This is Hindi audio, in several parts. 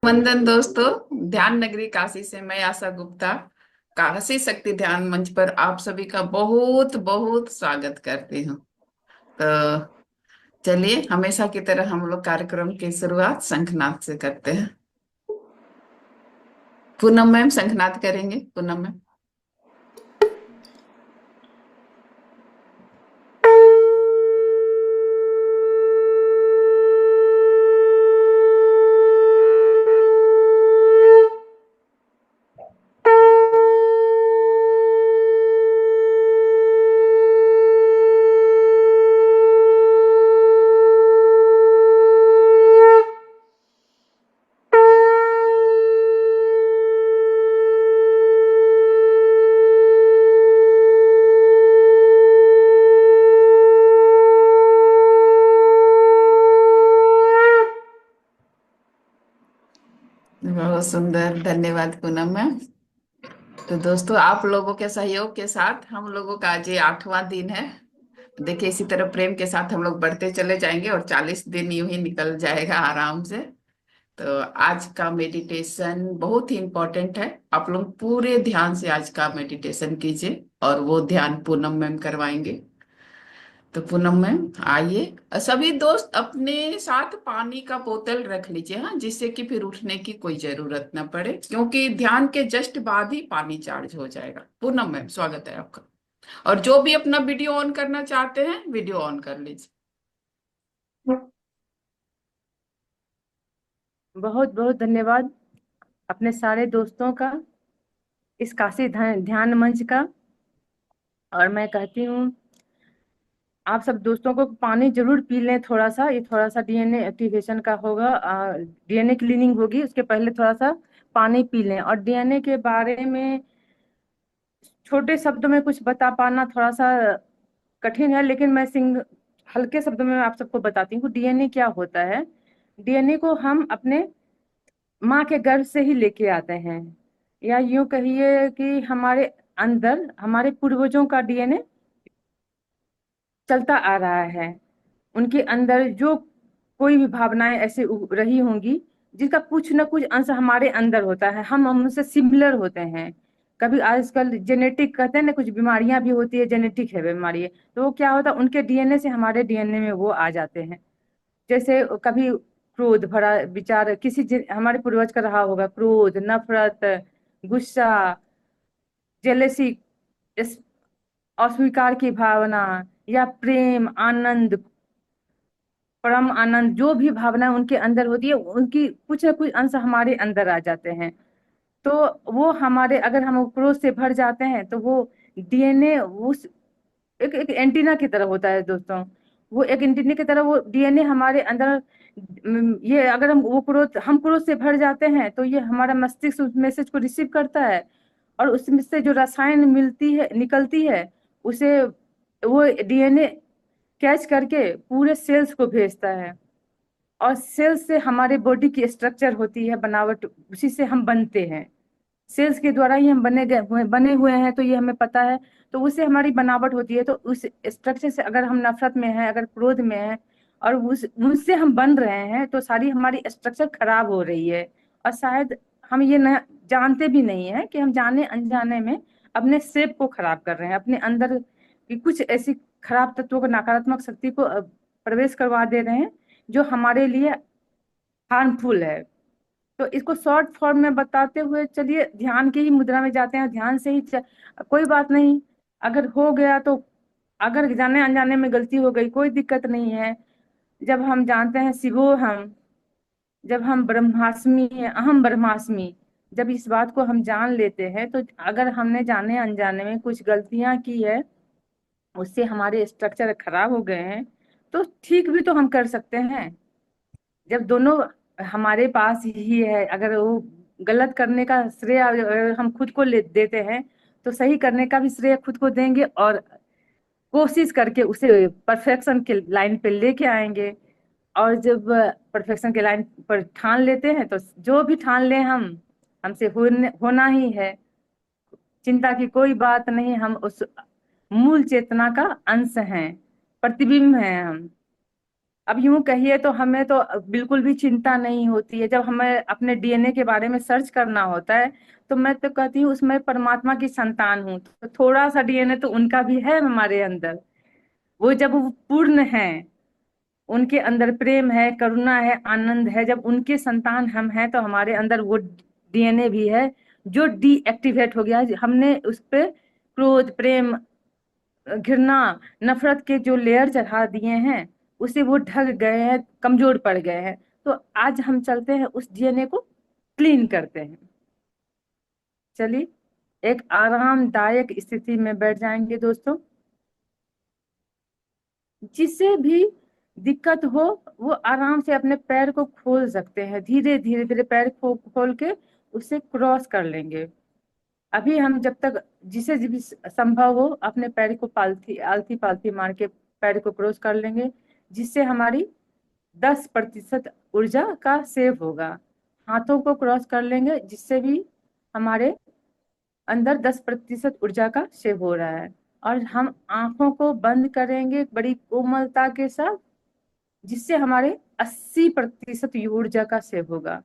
वंदन दोस्तों। ध्यान नगरी काशी से मैं आशा गुप्ता काशी शक्ति ध्यान मंच पर आप सभी का बहुत बहुत स्वागत करती हूँ। तो चलिए, हमेशा की तरह हम लोग कार्यक्रम की शुरुआत शंखनाद से करते हैं। पूनम मैम शंखनाद करेंगे। पूनम मैम। बहुत सुंदर, धन्यवाद पूनम मैम। तो दोस्तों, आप लोगों के सहयोग के साथ हम लोगों का आज ये 8वां दिन है। देखिए, इसी तरह प्रेम के साथ हम लोग बढ़ते चले जाएंगे और 40 दिन यूं ही निकल जाएगा आराम से। तो आज का मेडिटेशन बहुत ही इम्पोर्टेंट है। आप लोग पूरे ध्यान से आज का मेडिटेशन कीजिए और वो ध्यान पूनम मैम करवाएंगे। तो पूनम मैम आइए। सभी दोस्त अपने साथ पानी का बोतल रख लीजिए, हाँ, जिससे कि फिर उठने की कोई जरूरत ना पड़े, क्योंकि ध्यान के जस्ट बाद ही पानी चार्ज हो जाएगा। पूनम मैम, स्वागत है आपका। और जो भी अपना वीडियो ऑन करना चाहते हैं, वीडियो ऑन कर लीजिए। बहुत बहुत धन्यवाद अपने सारे दोस्तों का, इस काशी ध्यान मंच का। और मैं कहती हूँ आप सब दोस्तों को पानी जरूर पी लें। थोड़ा सा, ये थोड़ा सा डीएनए एक्टिवेशन का होगा, डीएनए क्लीनिंग होगी, उसके पहले थोड़ा सा पानी पी लें। और डीएनए के बारे में छोटे शब्दों में कुछ बता पाना थोड़ा सा कठिन है, लेकिन मैं हल्के शब्दों में आप सबको बताती हूँ डीएनए क्या होता है। डीएनए को हम अपने माँ के गर्भ से ही लेके आते हैं, या यूं कहिए कि हमारे अंदर हमारे पूर्वजों का डीएनए चलता आ रहा है। उनके अंदर जो कोई भी भावनाएं ऐसे रही होंगी, जिसका कुछ ना कुछ अंश हमारे अंदर होता है, हम उनसे सिमिलर होते हैं। कभी आजकल जेनेटिक कहते हैं ना, कुछ बीमारियां भी होती है, जेनेटिक है बीमारी है, तो वो क्या होता है, उनके डीएनए से हमारे डीएनए में वो आ जाते हैं। जैसे कभी क्रोध भरा विचार हमारे पूर्वज का रहा होगा, क्रोध, नफरत, गुस्सा, जेलेसी, अस्वीकार की भावना, या प्रेम, आनंद, परम आनंद, जो भी भावना उनके अंदर होती है, उनकी कुछ ना कुछ अंश हमारे अंदर आ जाते हैं। तो वो हमारे, अगर हम क्रोध से भर जाते हैं तो वो डीएनए उस एक एंटीना की तरह होता है दोस्तों। वो एक एंटीना की तरह वो डीएनए हमारे अंदर, ये अगर हम क्रोध से भर जाते हैं तो ये हमारा मस्तिष्क उस मैसेज को रिसीव करता है, और उसमें से जो रसायन मिलती है, निकलती है, उसे वो डीएनए कैच करके पूरे सेल्स को भेजता है। और सेल्स से हमारे बॉडी की स्ट्रक्चर होती है, बनावट, उसी से हम बनते हैं। सेल्स के द्वारा ही हम बने हुए हैं, तो ये हमें पता है। तो उससे हमारी बनावट होती है, तो उस स्ट्रक्चर से अगर हम नफरत में हैं, अगर क्रोध में हैं, और उस उनसे हम बन रहे हैं, तो सारी हमारी स्ट्रक्चर खराब हो रही है। और शायद हम ये न जानते भी नहीं है कि हम जाने अनजाने में अपने शेप को खराब कर रहे हैं, अपने अंदर की कुछ ऐसी खराब तत्वों को, नकारात्मक शक्ति को प्रवेश करवा दे रहे हैं, जो हमारे लिए हार्मफुल है। तो इसको शॉर्ट फॉर्म में बताते हुए चलिए ध्यान की ही मुद्रा में जाते हैं। ध्यान से ही कोई बात नहीं, अगर हो गया तो, अगर जाने अनजाने में गलती हो गई, कोई दिक्कत नहीं है। जब हम जानते हैं शिवो हम, जब हम ब्रह्मास्मि हैं, अहम ब्रह्मास्मि, जब इस बात को हम जान लेते हैं, तो अगर हमने जाने अनजाने में कुछ गलतियां की है, उससे हमारे स्ट्रक्चर खराब हो गए हैं, तो ठीक भी तो हम कर सकते हैं। जब दोनों हमारे पास ही है, अगर वो गलत करने का श्रेय अगर हम खुद को ले देते हैं, तो सही करने का भी श्रेय खुद को देंगे, और कोशिश करके उसे परफेक्शन के लाइन पे लेके आएंगे। और जब परफेक्शन के लाइन पर ठान लेते हैं, तो जो भी ठान लें हम, हमसे होना ही है। चिंता की कोई बात नहीं, हम उस मूल चेतना का अंश हैं, प्रतिबिंब हैं हम। अब यूं कहिए तो हमें तो बिल्कुल भी चिंता नहीं होती है। जब हमें अपने डीएनए के बारे में सर्च करना होता है तो मैं तो कहती हूँ उसमें परमात्मा की संतान हूँ, तो थोड़ा सा डीएनए तो उनका भी है हमारे अंदर। वो जब वो पूर्ण है, उनके अंदर प्रेम है, करुणा है, आनंद है, जब उनके संतान हम हैं तो हमारे अंदर वो डीएनए भी है जो डीएक्टिवेट हो गया है। हमने उस पे क्रोध, प्रेम, घृणा, नफरत के जो लेयर चढ़ा दिए हैं, उसे वो ढक गए हैं, कमजोर पड़ गए हैं। तो आज हम चलते हैं उस डीएनए को क्लीन करते हैं। चलिए एक आरामदायक स्थिति में बैठ जाएंगे दोस्तों। जिसे भी दिक्कत हो वो आराम से अपने पैर को खोल सकते हैं, धीरे धीरे धीरे पैर को खोल के उसे क्रॉस कर लेंगे। अभी हम जब तक जिसे भी संभव हो अपने पैर को पालथी आलती पालती मार के पैर को क्रॉस कर लेंगे, जिससे हमारी 10% ऊर्जा का सेव होगा। हाथों को क्रॉस कर लेंगे जिससे भी हमारे अंदर 10% ऊर्जा का सेव हो रहा है। और हम आंखों को बंद करेंगे बड़ी कोमलता के साथ, जिससे हमारे 80% ऊर्जा का सेव होगा।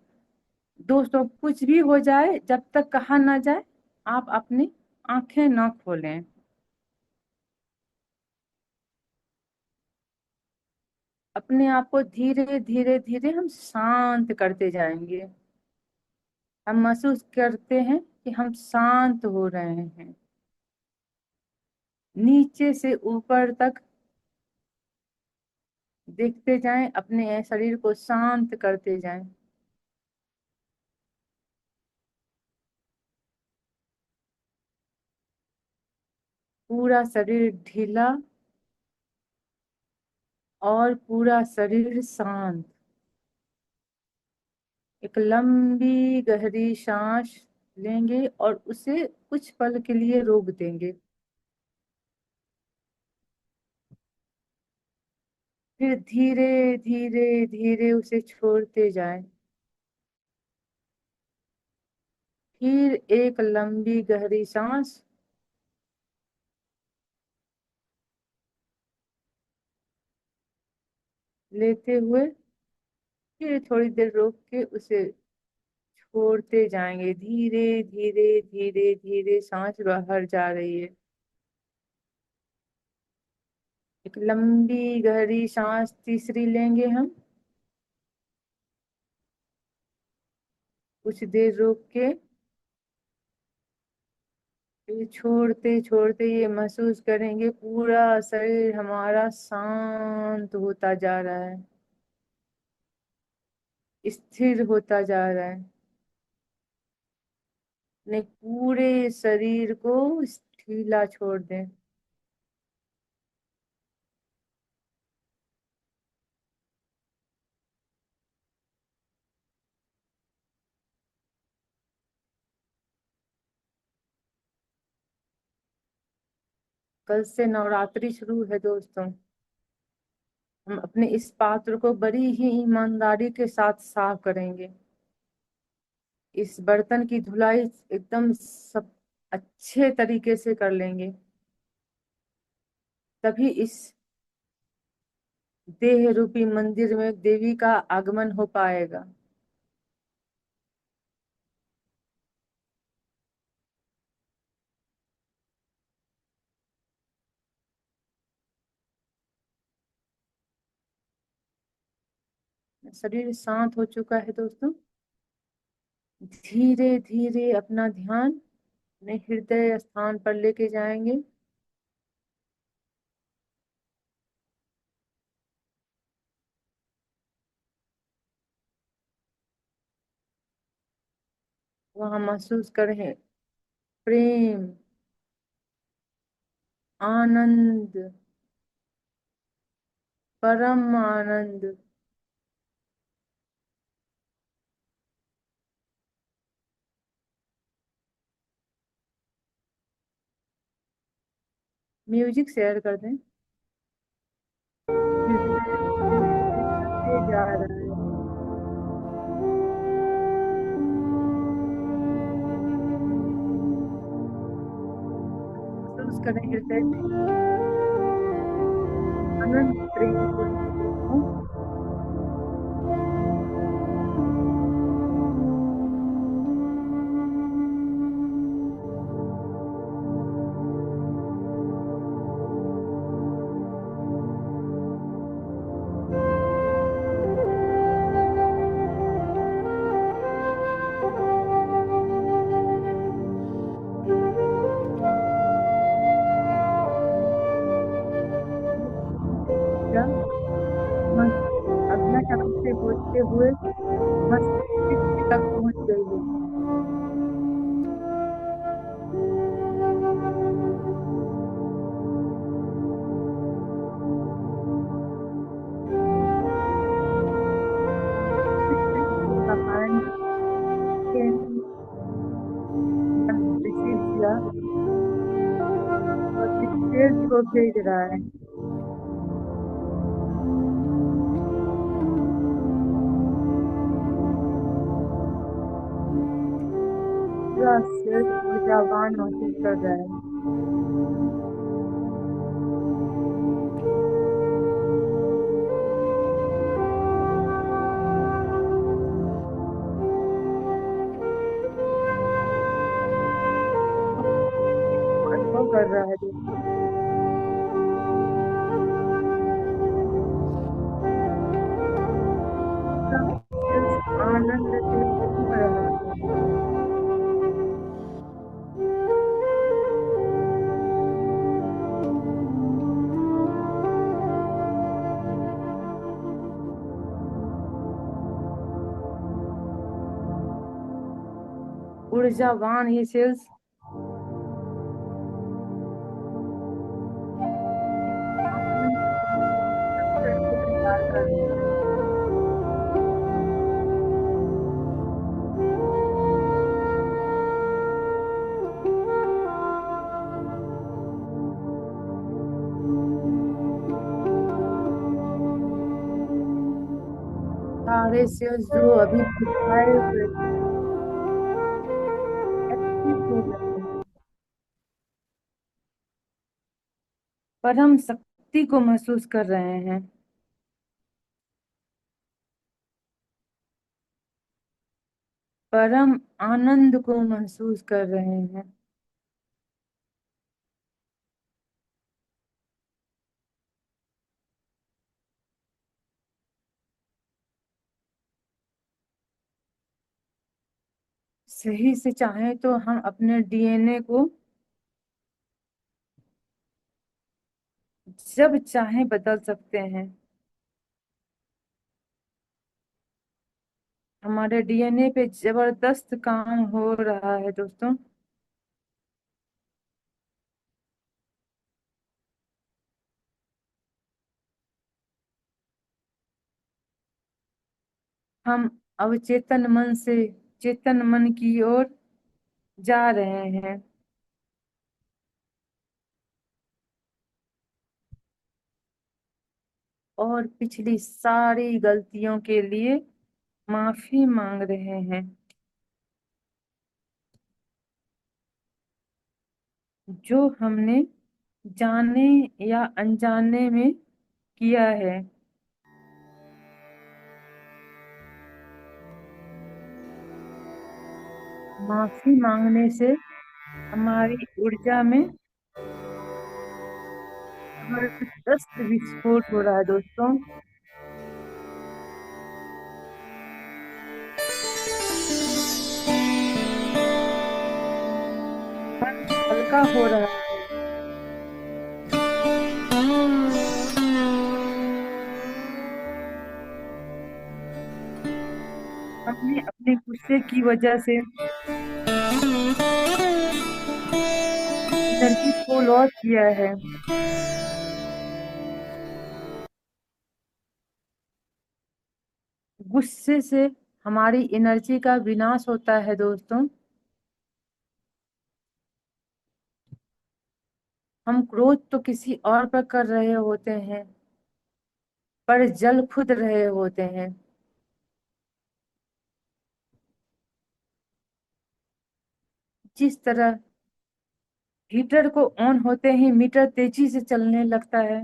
दोस्तों कुछ भी हो जाए, जब तक कहा ना जाए आप अपनी आंखें ना खोलें। अपने आप को धीरे धीरे धीरे हम शांत करते जाएंगे। हम महसूस करते हैं कि हम शांत हो रहे हैं, नीचे से ऊपर तक देखते जाएं, अपने शरीर को शांत करते जाएं। पूरा शरीर ढीला और पूरा शरीर शांत। एक लंबी गहरी सांस लेंगे और उसे कुछ पल के लिए रोक देंगे। फिर धीरे धीरे धीरे उसे छोड़ते जाएं। फिर एक लंबी गहरी सांस लेते हुए फिर थोड़ी देर रोक के उसे छोड़ते जाएंगे। धीरे धीरे धीरे धीरे सांस बाहर जा रही है। एक लंबी गहरी सांस तीसरी लेंगे हम, कुछ देर रोक के फिर छोड़ते छोड़ते ये महसूस करेंगे पूरा शरीर हमारा शांत होता जा रहा है, स्थिर होता जा रहा है। अपने पूरे शरीर को ढीला छोड़ दें। कल से नवरात्रि शुरू है दोस्तों। हम अपने इस पात्र को बड़ी ही ईमानदारी के साथ साफ करेंगे। इस बर्तन की धुलाई एकदम सब अच्छे तरीके से कर लेंगे, तभी इस देह रूपी मंदिर में देवी का आगमन हो पाएगा। शरीर शांत हो चुका है दोस्तों। धीरे धीरे अपना ध्यान अपने हृदय स्थान पर लेके जाएंगे। वहां महसूस करें प्रेम, आनंद, परम आनंद। म्यूजिक शेयर कर दें। हृदय धीरे धीरे जा रहा है। महसूस करें हृदय से अनंत प्रेम को ले रहा हूँ। करते हुए मस्तिष्क तक पहुंच गई है। का कारण रिसीव किया और इस सेल्स को भेज रहा है। पूरा सेल्स ऊर्जावान महसूस कर रहा है। अनुभव कर रहा है दोस्तों। पूरा सेल्स आनंद से झूम रहा है। ऊर्जावान ये सेल्स आनंद से इंतजार कर रहा है। सारे सेल्स जो अभी छुपाए हुए एक्टिव हो गए हैं। परम शक्ति को महसूस कर रहे हैं। परम आनंद को महसूस कर रहे हैं। सही से चाहे तो हम अपने डीएनए को जब चाहे बदल सकते हैं। हमारे डीएनए पे जबरदस्त काम हो रहा है दोस्तों। हम अवचेतन मन से चेतन मन की ओर जा रहे हैं। और पिछली सारी गलतियों के लिए माफी मांग रहे हैं जो हमने जाने या अनजाने में किया है। माफी मांगने से हमारी ऊर्जा में जबरदस्त विस्फोट हो रहा है दोस्तों। मन हल्का हो रहा है। हमने अपने गुस्से की वजह से एनर्जी को लॉस किया है। गुस्से से हमारी एनर्जी का विनाश होता है दोस्तों। हम क्रोध तो किसी और पर कर रहे होते हैं पर जल खुद रहे होते हैं। जिस तरह हीटर को ऑन होते ही मीटर तेजी से चलने लगता है,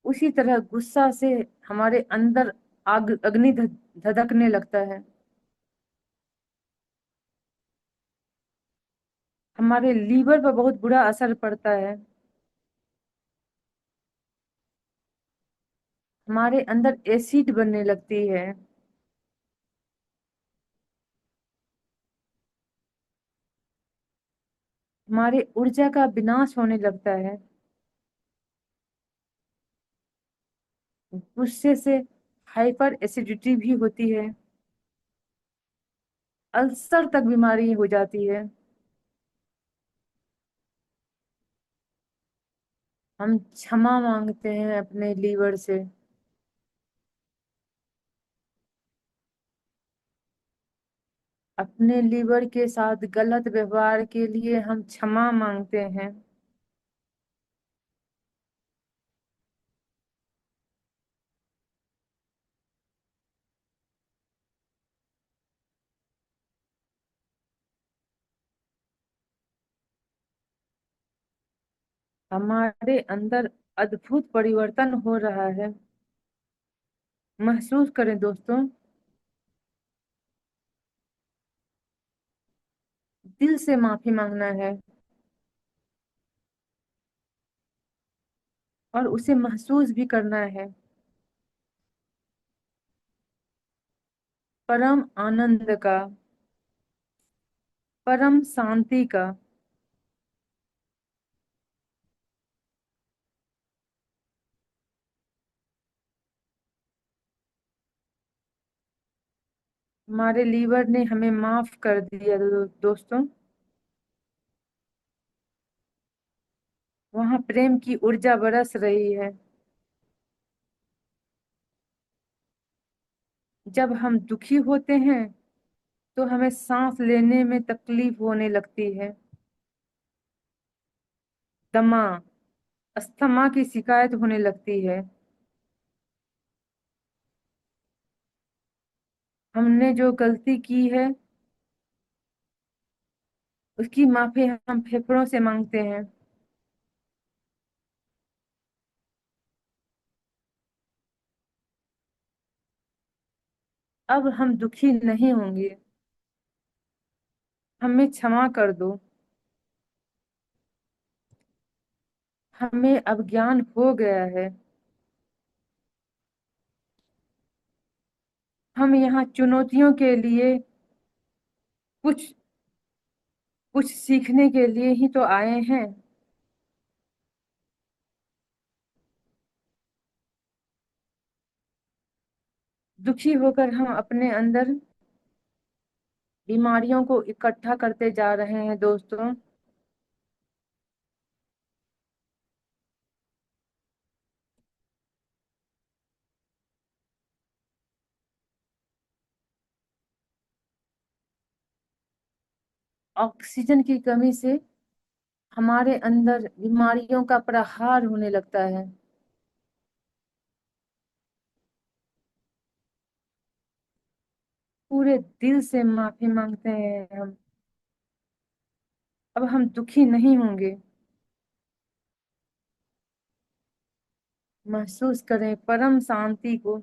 उसी तरह गुस्सा से हमारे अंदर आग अग्नि धधकने लगता है। हमारे लीवर पर बहुत बुरा असर पड़ता है। हमारे अंदर एसिड बनने लगती है। हमारे ऊर्जा का विनाश होने लगता है। उससे से हाइपर एसिडिटी भी होती है, अल्सर तक बीमारी हो जाती है। हम क्षमा मांगते हैं अपने लीवर से। अपने लीवर के साथ गलत व्यवहार के लिए हम क्षमा मांगते हैं। हमारे अंदर अद्भुत परिवर्तन हो रहा है। महसूस करें दोस्तों। दिल से माफी मांगना है और उसे महसूस भी करना है। परम आनंद का, परम शांति का, हमारे लीवर ने हमें माफ कर दिया दोस्तों। वहां प्रेम की ऊर्जा बरस रही है। जब हम दुखी होते हैं तो हमें सांस लेने में तकलीफ होने लगती है। दमा, अस्थमा की शिकायत होने लगती है। हमने जो गलती की है उसकी माफी हम फेफड़ों से मांगते हैं। अब हम दुखी नहीं होंगे। हमें क्षमा कर दो। हमें अब ज्ञान हो गया है। हम यहाँ चुनौतियों के लिए, कुछ कुछ सीखने के लिए ही तो आए हैं। दुखी होकर हम अपने अंदर बीमारियों को इकट्ठा करते जा रहे हैं दोस्तों। ऑक्सीजन की कमी से हमारे अंदर बीमारियों का प्रहार होने लगता है। पूरे दिल से माफी मांगते हैं हम। अब हम दुखी नहीं होंगे। महसूस करें परम शांति को,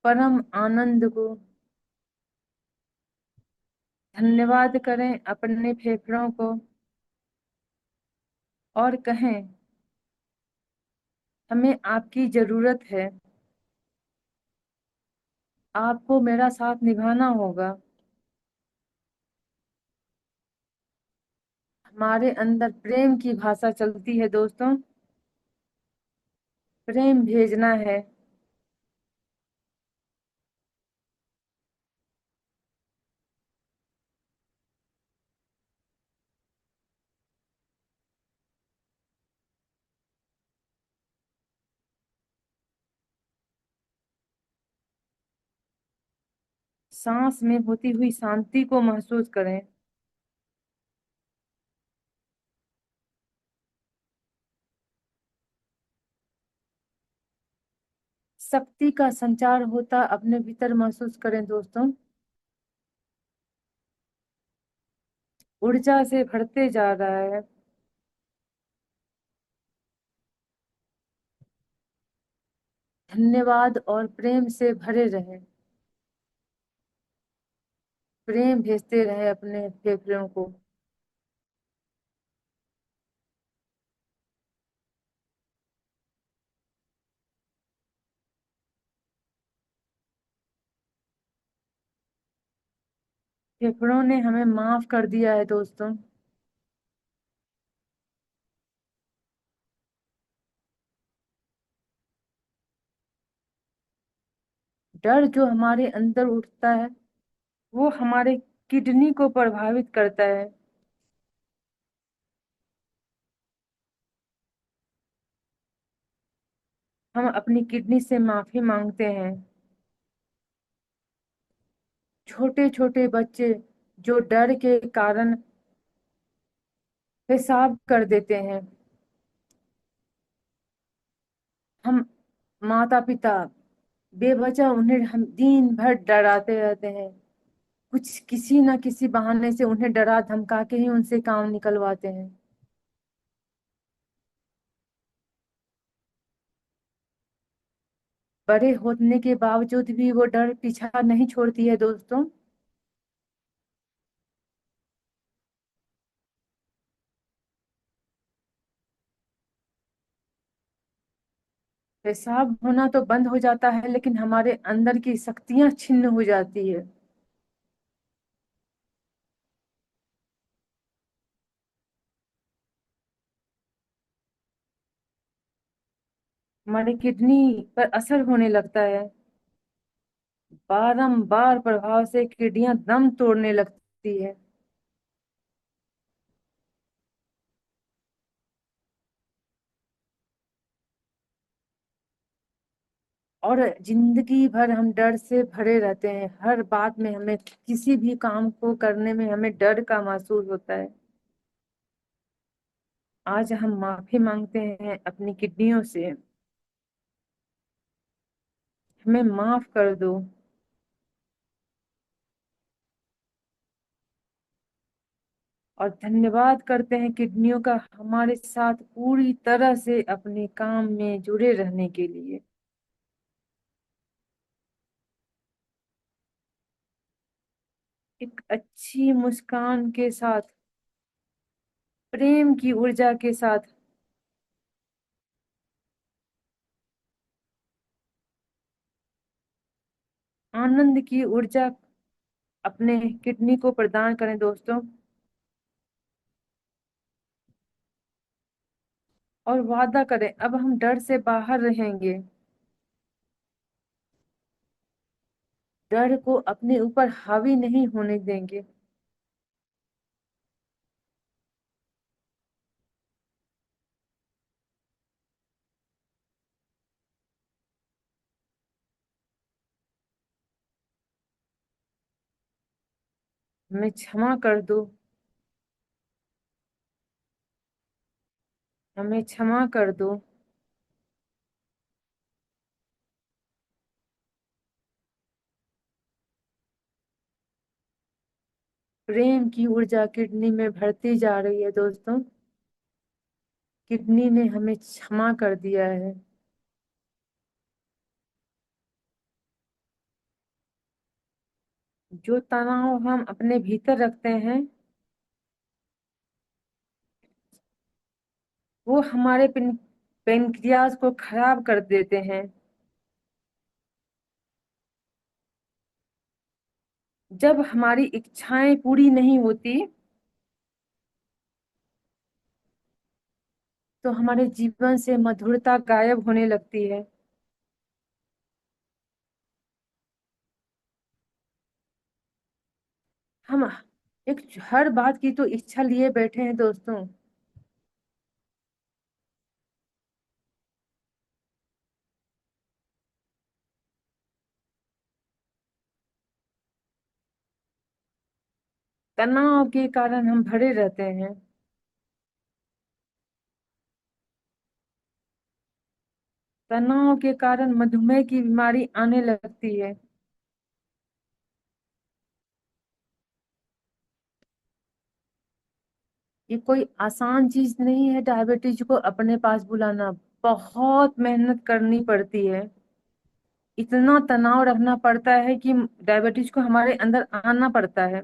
परम आनंद को। धन्यवाद करें अपने फेफड़ों को और कहें, हमें आपकी जरूरत है। आपको मेरा साथ निभाना होगा। हमारे अंदर प्रेम की भाषा चलती है दोस्तों। प्रेम भेजना है। सांस में होती हुई शांति को महसूस करें। शक्ति का संचार होता अपने भीतर महसूस करें दोस्तों। ऊर्जा से भरते जा रहा है। धन्यवाद और प्रेम से भरे रहें। प्रेम भेजते रहे अपने फेफड़ों को। फेफड़ों ने हमें माफ कर दिया है दोस्तों। डर जो हमारे अंदर उठता है वो हमारे किडनी को प्रभावित करता है। हम अपनी किडनी से माफी मांगते हैं। छोटे छोटे बच्चे जो डर के कारण पेशाब कर देते हैं, हम माता पिता बेवजह उन्हें हम दिन भर डराते रहते हैं। कुछ किसी ना किसी बहाने से उन्हें डरा धमका के ही उनसे काम निकलवाते हैं। बड़े होने के बावजूद भी वो डर पीछा नहीं छोड़ती है दोस्तों। पेशाब होना तो बंद हो जाता है लेकिन हमारे अंदर की शक्तियां छिन्न हो जाती है। हमारी किडनी पर असर होने लगता है। बारंबार प्रभाव से किडनियां दम तोड़ने लगती है। और जिंदगी भर हम डर से भरे रहते हैं। हर बात में हमें, किसी भी काम को करने में हमें डर का महसूस होता है। आज हम माफी मांगते हैं अपनी किडनियों से। हमें माफ कर दो। और धन्यवाद करते हैं किडनियों का हमारे साथ पूरी तरह से अपने काम में जुड़े रहने के लिए। एक अच्छी मुस्कान के साथ, प्रेम की ऊर्जा के साथ, आनंद की ऊर्जा अपने किडनी को प्रदान करें दोस्तों। और वादा करें अब हम डर से बाहर रहेंगे। डर को अपने ऊपर हावी नहीं होने देंगे। हमें क्षमा कर दो। हमें क्षमा कर दो। प्रेम की ऊर्जा किडनी में भरती जा रही है दोस्तों। किडनी ने हमें क्षमा कर दिया है। जो तनाव हम अपने भीतर रखते हैं वो हमारे पेनक्रियाज को खराब कर देते हैं। जब हमारी इच्छाएं पूरी नहीं होती तो हमारे जीवन से मधुरता गायब होने लगती है। हम एक हर बात की तो इच्छा लिए बैठे हैं दोस्तों। तनाव के कारण हम भरे रहते हैं। तनाव के कारण मधुमेह की बीमारी आने लगती है। ये कोई आसान चीज नहीं है डायबिटीज को अपने पास बुलाना। बहुत मेहनत करनी पड़ती है। इतना तनाव रखना पड़ता है कि डायबिटीज को हमारे अंदर आना पड़ता है।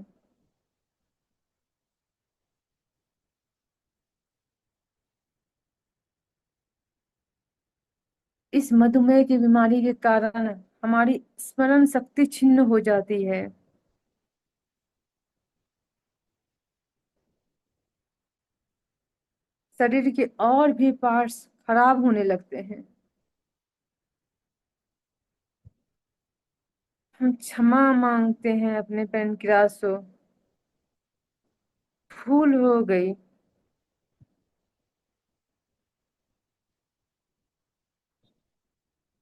इस मधुमेह की बीमारी के कारण हमारी स्मरण शक्ति छिन्न हो जाती है। शरीर के और भी पार्ट्स खराब होने लगते हैं। हम क्षमा मांगते हैं अपने पेनक्रियास से, भूल हो गई।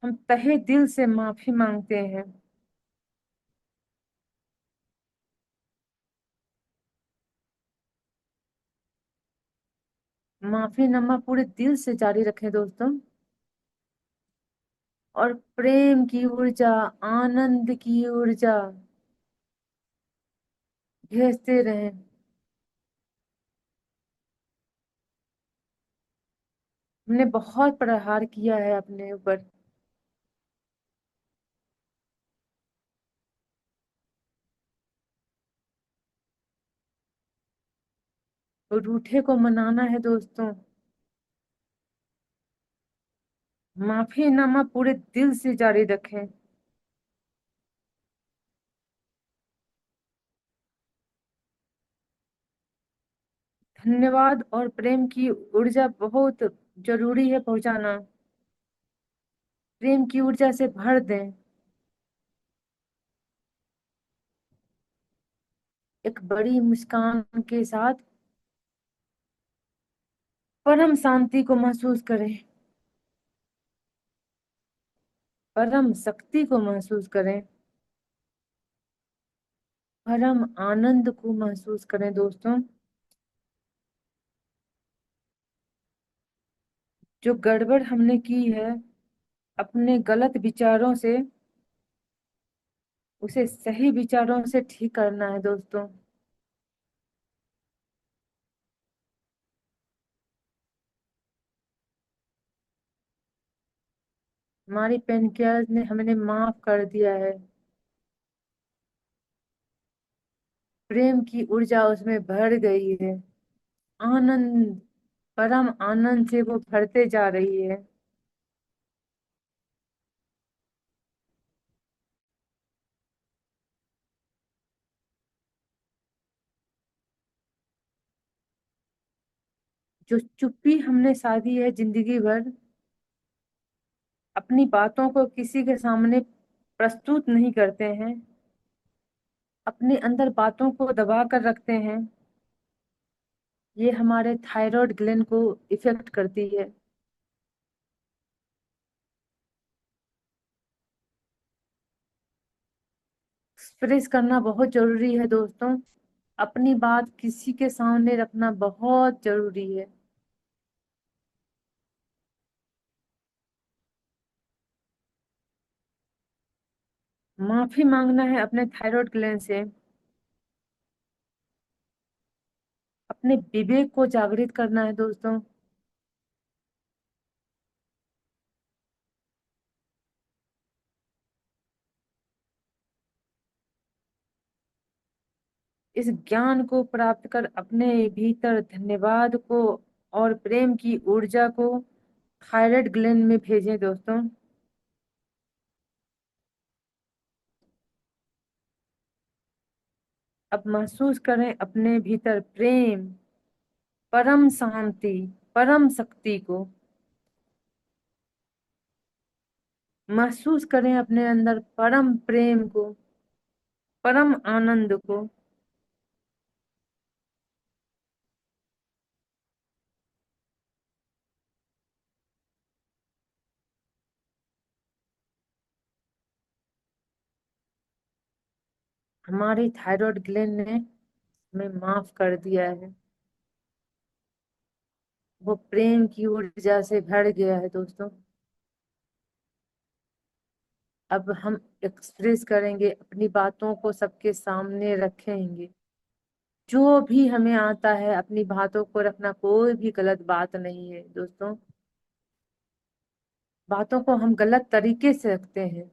हम तहे दिल से माफी मांगते हैं। माफीनामा पूरे दिल से जारी रखें दोस्तों, और प्रेम की ऊर्जा, आनंद की ऊर्जा भेजते रहें। हमने बहुत प्रहार किया है अपने ऊपर, तो रूठे को मनाना है दोस्तों। माफीनामा पूरे दिल से जारी रखें। धन्यवाद और प्रेम की ऊर्जा बहुत जरूरी है पहुंचाना। प्रेम की ऊर्जा से भर दें, एक बड़ी मुस्कान के साथ परम शांति को महसूस करें, परम शक्ति को महसूस करें, परम आनंद को महसूस करें दोस्तों। जो गड़बड़ हमने की है अपने गलत विचारों से, उसे सही विचारों से ठीक करना है दोस्तों। हमारी पेनकियाज ने हमने माफ कर दिया है। प्रेम की ऊर्जा उसमें भर गई है। आनंद, परम आनंद से वो भरते जा रही है। जो चुप्पी हमने साधी है जिंदगी भर, अपनी बातों को किसी के सामने प्रस्तुत नहीं करते हैं, अपने अंदर बातों को दबा कर रखते हैं, ये हमारे थायराइड ग्लैंड को इफेक्ट करती है। एक्सप्रेस करना बहुत जरूरी है दोस्तों। अपनी बात किसी के सामने रखना बहुत जरूरी है। माफी मांगना है अपने थायराइड ग्लैंड से, अपने विवेक को जागृत करना है दोस्तों। इस ज्ञान को प्राप्त कर अपने भीतर धन्यवाद को और प्रेम की ऊर्जा को थायराइड ग्लैंड में भेजें दोस्तों। अब महसूस करें अपने भीतर प्रेम, परम शांति, परम शक्ति को। महसूस करें अपने अंदर परम प्रेम को, परम आनंद को। हमारी थायराइड ग्लैंड ने हमें माफ कर दिया है। वो प्रेम की ऊर्जा से भर गया है दोस्तों। अब हम एक्सप्रेस करेंगे, अपनी बातों को सबके सामने रखेंगे। जो भी हमें आता है अपनी बातों को रखना कोई भी गलत बात नहीं है दोस्तों। बातों को हम गलत तरीके से रखते हैं।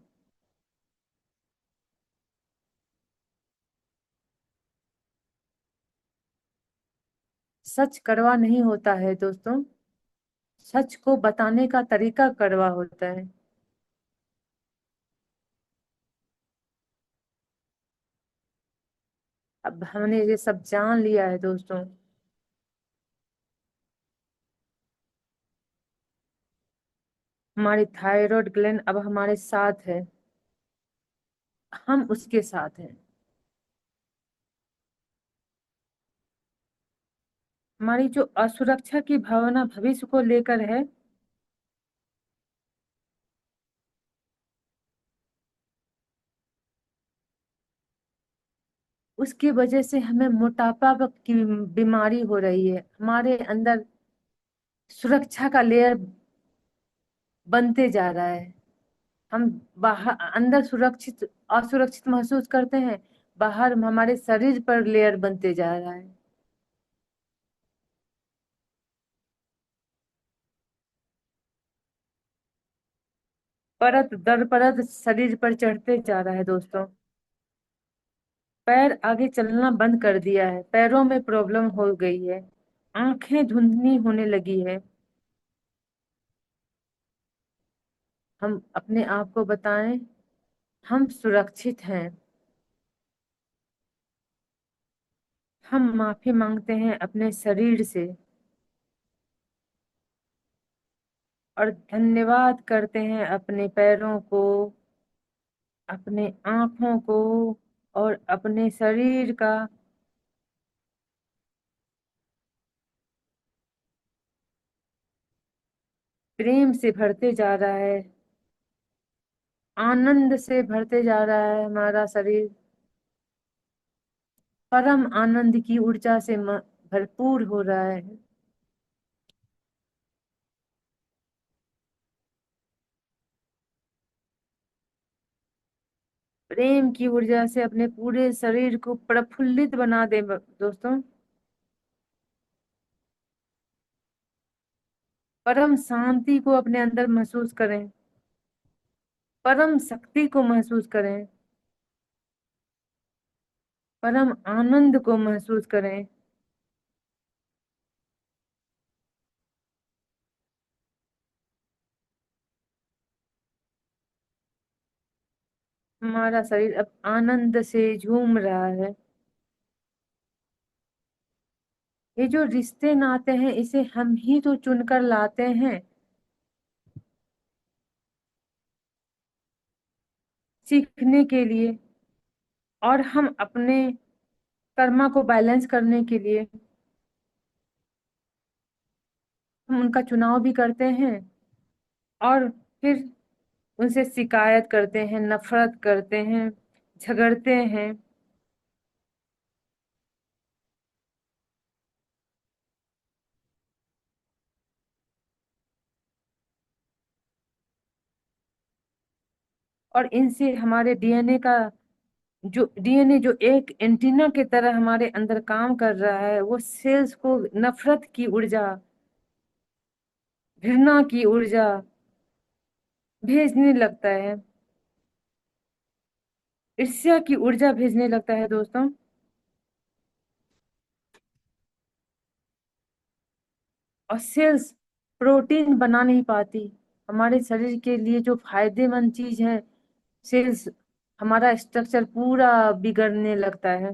सच कड़वा नहीं होता है दोस्तों, सच को बताने का तरीका कड़वा होता है। अब हमने ये सब जान लिया है दोस्तों। हमारी थायराइड ग्लैंड अब हमारे साथ है। हम उसके साथ हैं। हमारी जो असुरक्षा की भावना भविष्य को लेकर है, उसकी वजह से हमें मोटापा की बीमारी हो रही है। हमारे अंदर सुरक्षा का लेयर बनते जा रहा है। हम बाहर अंदर सुरक्षित असुरक्षित महसूस करते हैं, बाहर हमारे शरीर पर लेयर बनते जा रहा है। परत दर परत शरीर पर चढ़ते जा रहा है दोस्तों। पैर आगे चलना बंद कर दिया है, पैरों में प्रॉब्लम हो गई है, आंखें धुंधली होने लगी है। हम अपने आप को बताएं, हम सुरक्षित हैं। हम माफी मांगते हैं अपने शरीर से और धन्यवाद करते हैं अपने पैरों को, अपने आंखों को और अपने शरीर का। प्रेम से भरते जा रहा है, आनंद से भरते जा रहा है हमारा शरीर। परम आनंद की ऊर्जा से भरपूर हो रहा है। प्रेम की ऊर्जा से अपने पूरे शरीर को प्रफुल्लित बना दे दोस्तों। परम शांति को अपने अंदर महसूस करें, परम शक्ति को महसूस करें, परम आनंद को महसूस करें। हमारा शरीर अब आनंद से झूम रहा है। ये जो रिश्ते नाते हैं, इसे हम ही तो चुनकर लाते हैं, सीखने के लिए और हम अपने कर्मा को बैलेंस करने के लिए। हम उनका चुनाव भी करते हैं और फिर उनसे शिकायत करते हैं, नफरत करते हैं, झगड़ते हैं। और इनसे हमारे डीएनए का जो डीएनए जो एक एंटीना की तरह हमारे अंदर काम कर रहा है, वो सेल्स को नफरत की ऊर्जा, घृणा की ऊर्जा भेजने लगता है, ईर्ष्या की ऊर्जा भेजने लगता है दोस्तों। और सेल्स प्रोटीन बना नहीं पाती। हमारे शरीर के लिए जो फायदेमंद चीज है, सेल्स हमारा स्ट्रक्चर पूरा बिगड़ने लगता है,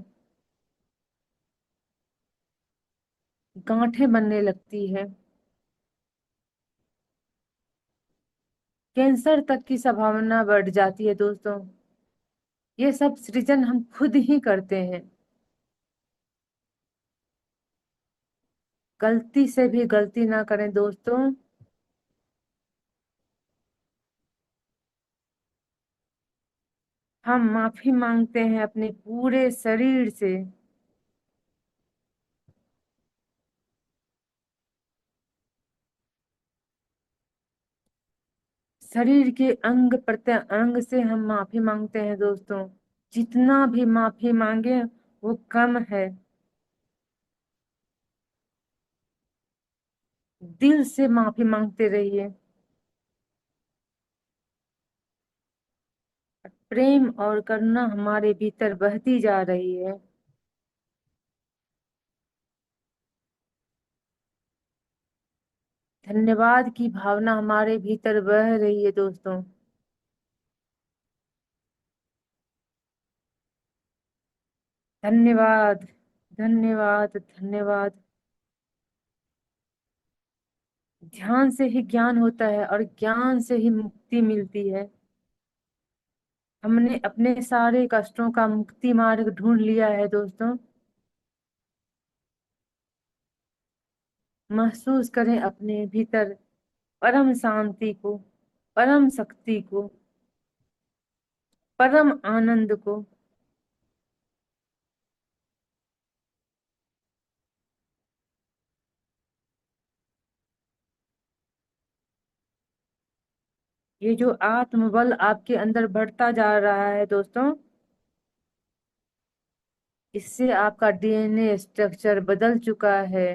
गांठें बनने लगती है, कैंसर तक की संभावना बढ़ जाती है दोस्तों। ये सब सृजन हम खुद ही करते हैं। गलती से भी गलती ना करें दोस्तों। हम माफी मांगते हैं अपने पूरे शरीर से। शरीर के अंग प्रत्यंग से हम माफी मांगते हैं दोस्तों। जितना भी माफी मांगे वो कम है। दिल से माफी मांगते रहिए। प्रेम और करुणा हमारे भीतर बहती जा रही है। धन्यवाद की भावना हमारे भीतर बह रही है दोस्तों। धन्यवाद, धन्यवाद, धन्यवाद। ध्यान से ही ज्ञान होता है और ज्ञान से ही मुक्ति मिलती है। हमने अपने सारे कष्टों का मुक्ति मार्ग ढूंढ लिया है दोस्तों। महसूस करें अपने भीतर परम शांति को, परम शक्ति को, परम आनंद को। ये जो आत्मबल आपके अंदर बढ़ता जा रहा है दोस्तों, इससे आपका डीएनए स्ट्रक्चर बदल चुका है।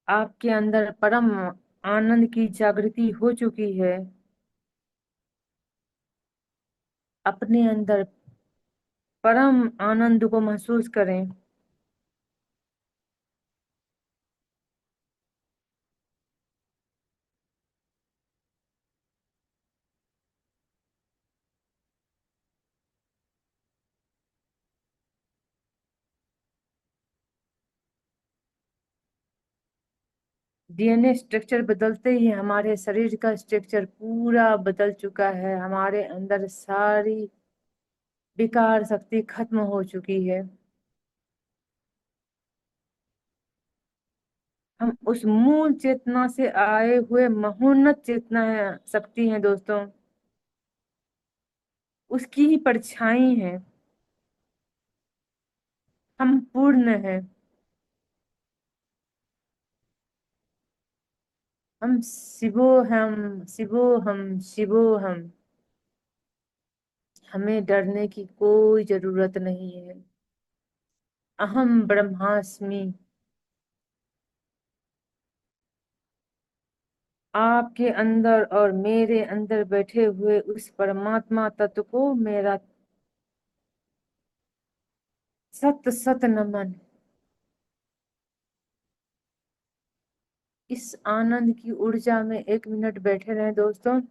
आपके अंदर परम आनंद की जागृति हो चुकी है। अपने अंदर परम आनंद को महसूस करें। डीएनए स्ट्रक्चर बदलते ही हमारे शरीर का स्ट्रक्चर पूरा बदल चुका है। हमारे अंदर सारी विकार शक्ति खत्म हो चुकी है। हम उस मूल चेतना से आए हुए महोन्नत चेतना है, शक्ति है दोस्तों। उसकी ही परछाई है। हम पूर्ण हैं। हम शिवोहम शिवोहम शिवोहम। हमें डरने की कोई जरूरत नहीं है। अहम ब्रह्मास्मि। आपके अंदर और मेरे अंदर बैठे हुए उस परमात्मा तत्व को मेरा सत सत नमन। इस आनंद की ऊर्जा में 1 मिनट बैठे रहें दोस्तों।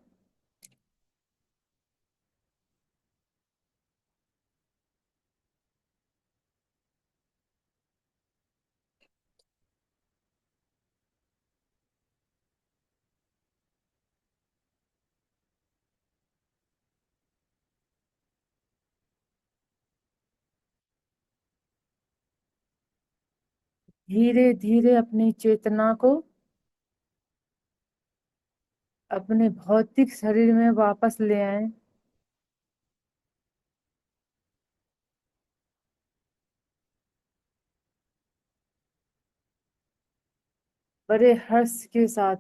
धीरे धीरे अपनी चेतना को अपने भौतिक शरीर में वापस ले आए। बड़े हर्ष के साथ,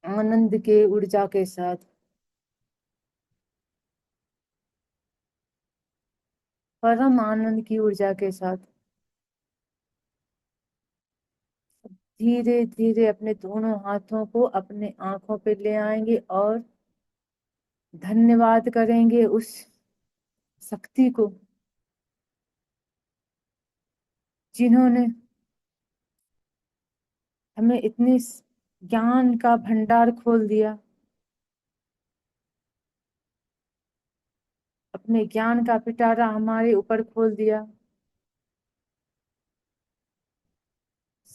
आनंद के ऊर्जा के साथ, परम आनंद की ऊर्जा के साथ धीरे धीरे अपने दोनों हाथों को अपने आंखों पे ले आएंगे और धन्यवाद करेंगे उस शक्ति को, जिन्होंने हमें इतनी ज्ञान का भंडार खोल दिया, अपने ज्ञान का पिटारा हमारे ऊपर खोल दिया।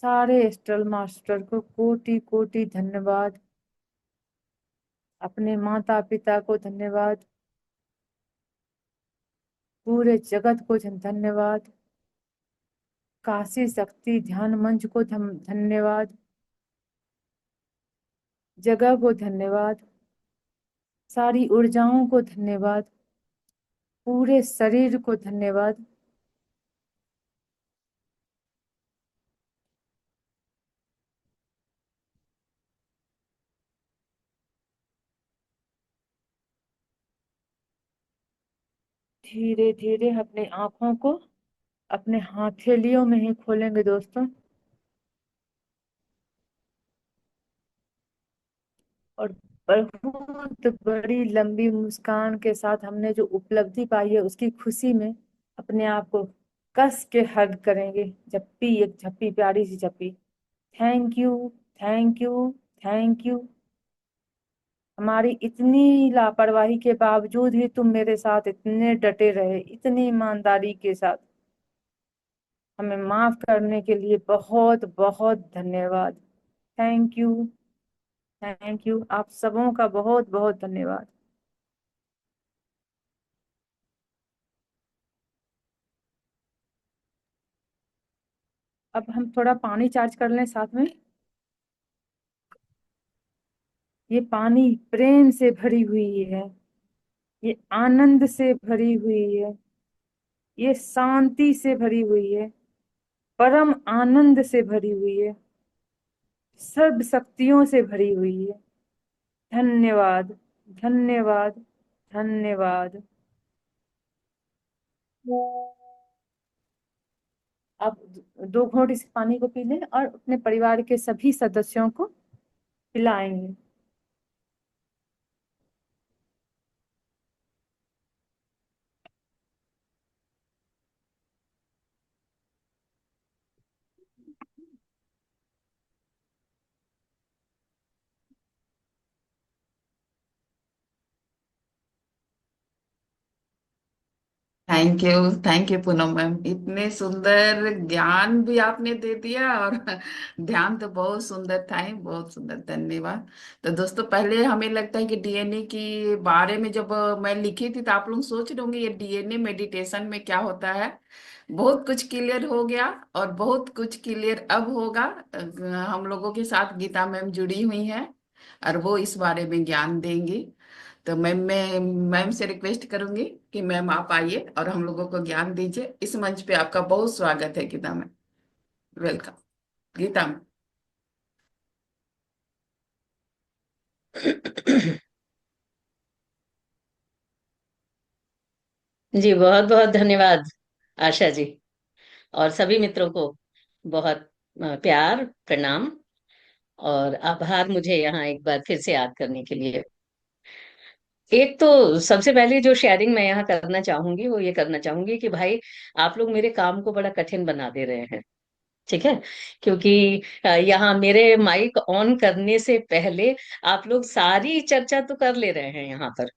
सारे एस्ट्रल मास्टर को कोटि कोटि धन्यवाद। अपने माता पिता को धन्यवाद। पूरे जगत को धन्यवाद। काशी शक्ति ध्यान मंच को धन्यवाद। जगह को धन्यवाद। सारी ऊर्जाओं को धन्यवाद। पूरे शरीर को धन्यवाद। धीरे धीरे अपने आंखों को अपने हथेलियों में ही खोलेंगे दोस्तों। और बहुत बड़ी लंबी मुस्कान के साथ हमने जो उपलब्धि पाई है उसकी खुशी में अपने आप को कस के हग करेंगे। झप्पी, एक झप्पी, प्यारी सी झप्पी। Thank you, thank you, thank you. हमारी इतनी लापरवाही के बावजूद भी तुम मेरे साथ इतने डटे रहे, इतनी ईमानदारी के साथ। हमें माफ करने के लिए बहुत बहुत धन्यवाद। थैंक यू, थैंक यू, आप सबों का बहुत बहुत धन्यवाद। अब हम थोड़ा पानी चार्ज कर लें साथ में। ये पानी प्रेम से भरी हुई है, ये आनंद से भरी हुई है, ये शांति से भरी हुई है, परम आनंद से भरी हुई है, सर्व शक्तियों से भरी हुई है। धन्यवाद, धन्यवाद, धन्यवाद। आप दो घोट इस पानी को पी लें और अपने परिवार के सभी सदस्यों को पिलाएंगे। थैंक यू पूनम मैम, इतने सुंदर ज्ञान भी आपने दे दिया और ध्यान तो बहुत सुंदर था ही, बहुत सुंदर, धन्यवाद। तो दोस्तों, पहले हमें लगता है कि डीएनए के बारे में जब मैं लिखी थी तो आप लोग सोच रहे होंगे ये डीएनए मेडिटेशन में क्या होता है। बहुत कुछ क्लियर हो गया और बहुत कुछ क्लियर अब होगा। हम लोगों के साथ गीता मैम जुड़ी हुई हैं और वो इस बारे में ज्ञान देंगी। तो मैं मैम से रिक्वेस्ट करूंगी कि मैम आप आइए और हम लोगों को ज्ञान दीजिए। इस मंच पे आपका बहुत स्वागत है Geeta ma'am. Welcome Geeta ma'am. जी बहुत बहुत धन्यवाद आशा जी, और सभी मित्रों को बहुत प्यार, प्रणाम और आभार मुझे यहाँ एक बार फिर से याद करने के लिए। एक तो सबसे पहले जो शेयरिंग मैं यहाँ करना चाहूंगी वो ये करना चाहूंगी कि भाई आप लोग मेरे काम को बड़ा कठिन बना दे रहे हैं। ठीक है, क्योंकि यहाँ मेरे माइक ऑन करने से पहले आप लोग सारी चर्चा तो कर ले रहे हैं यहाँ पर।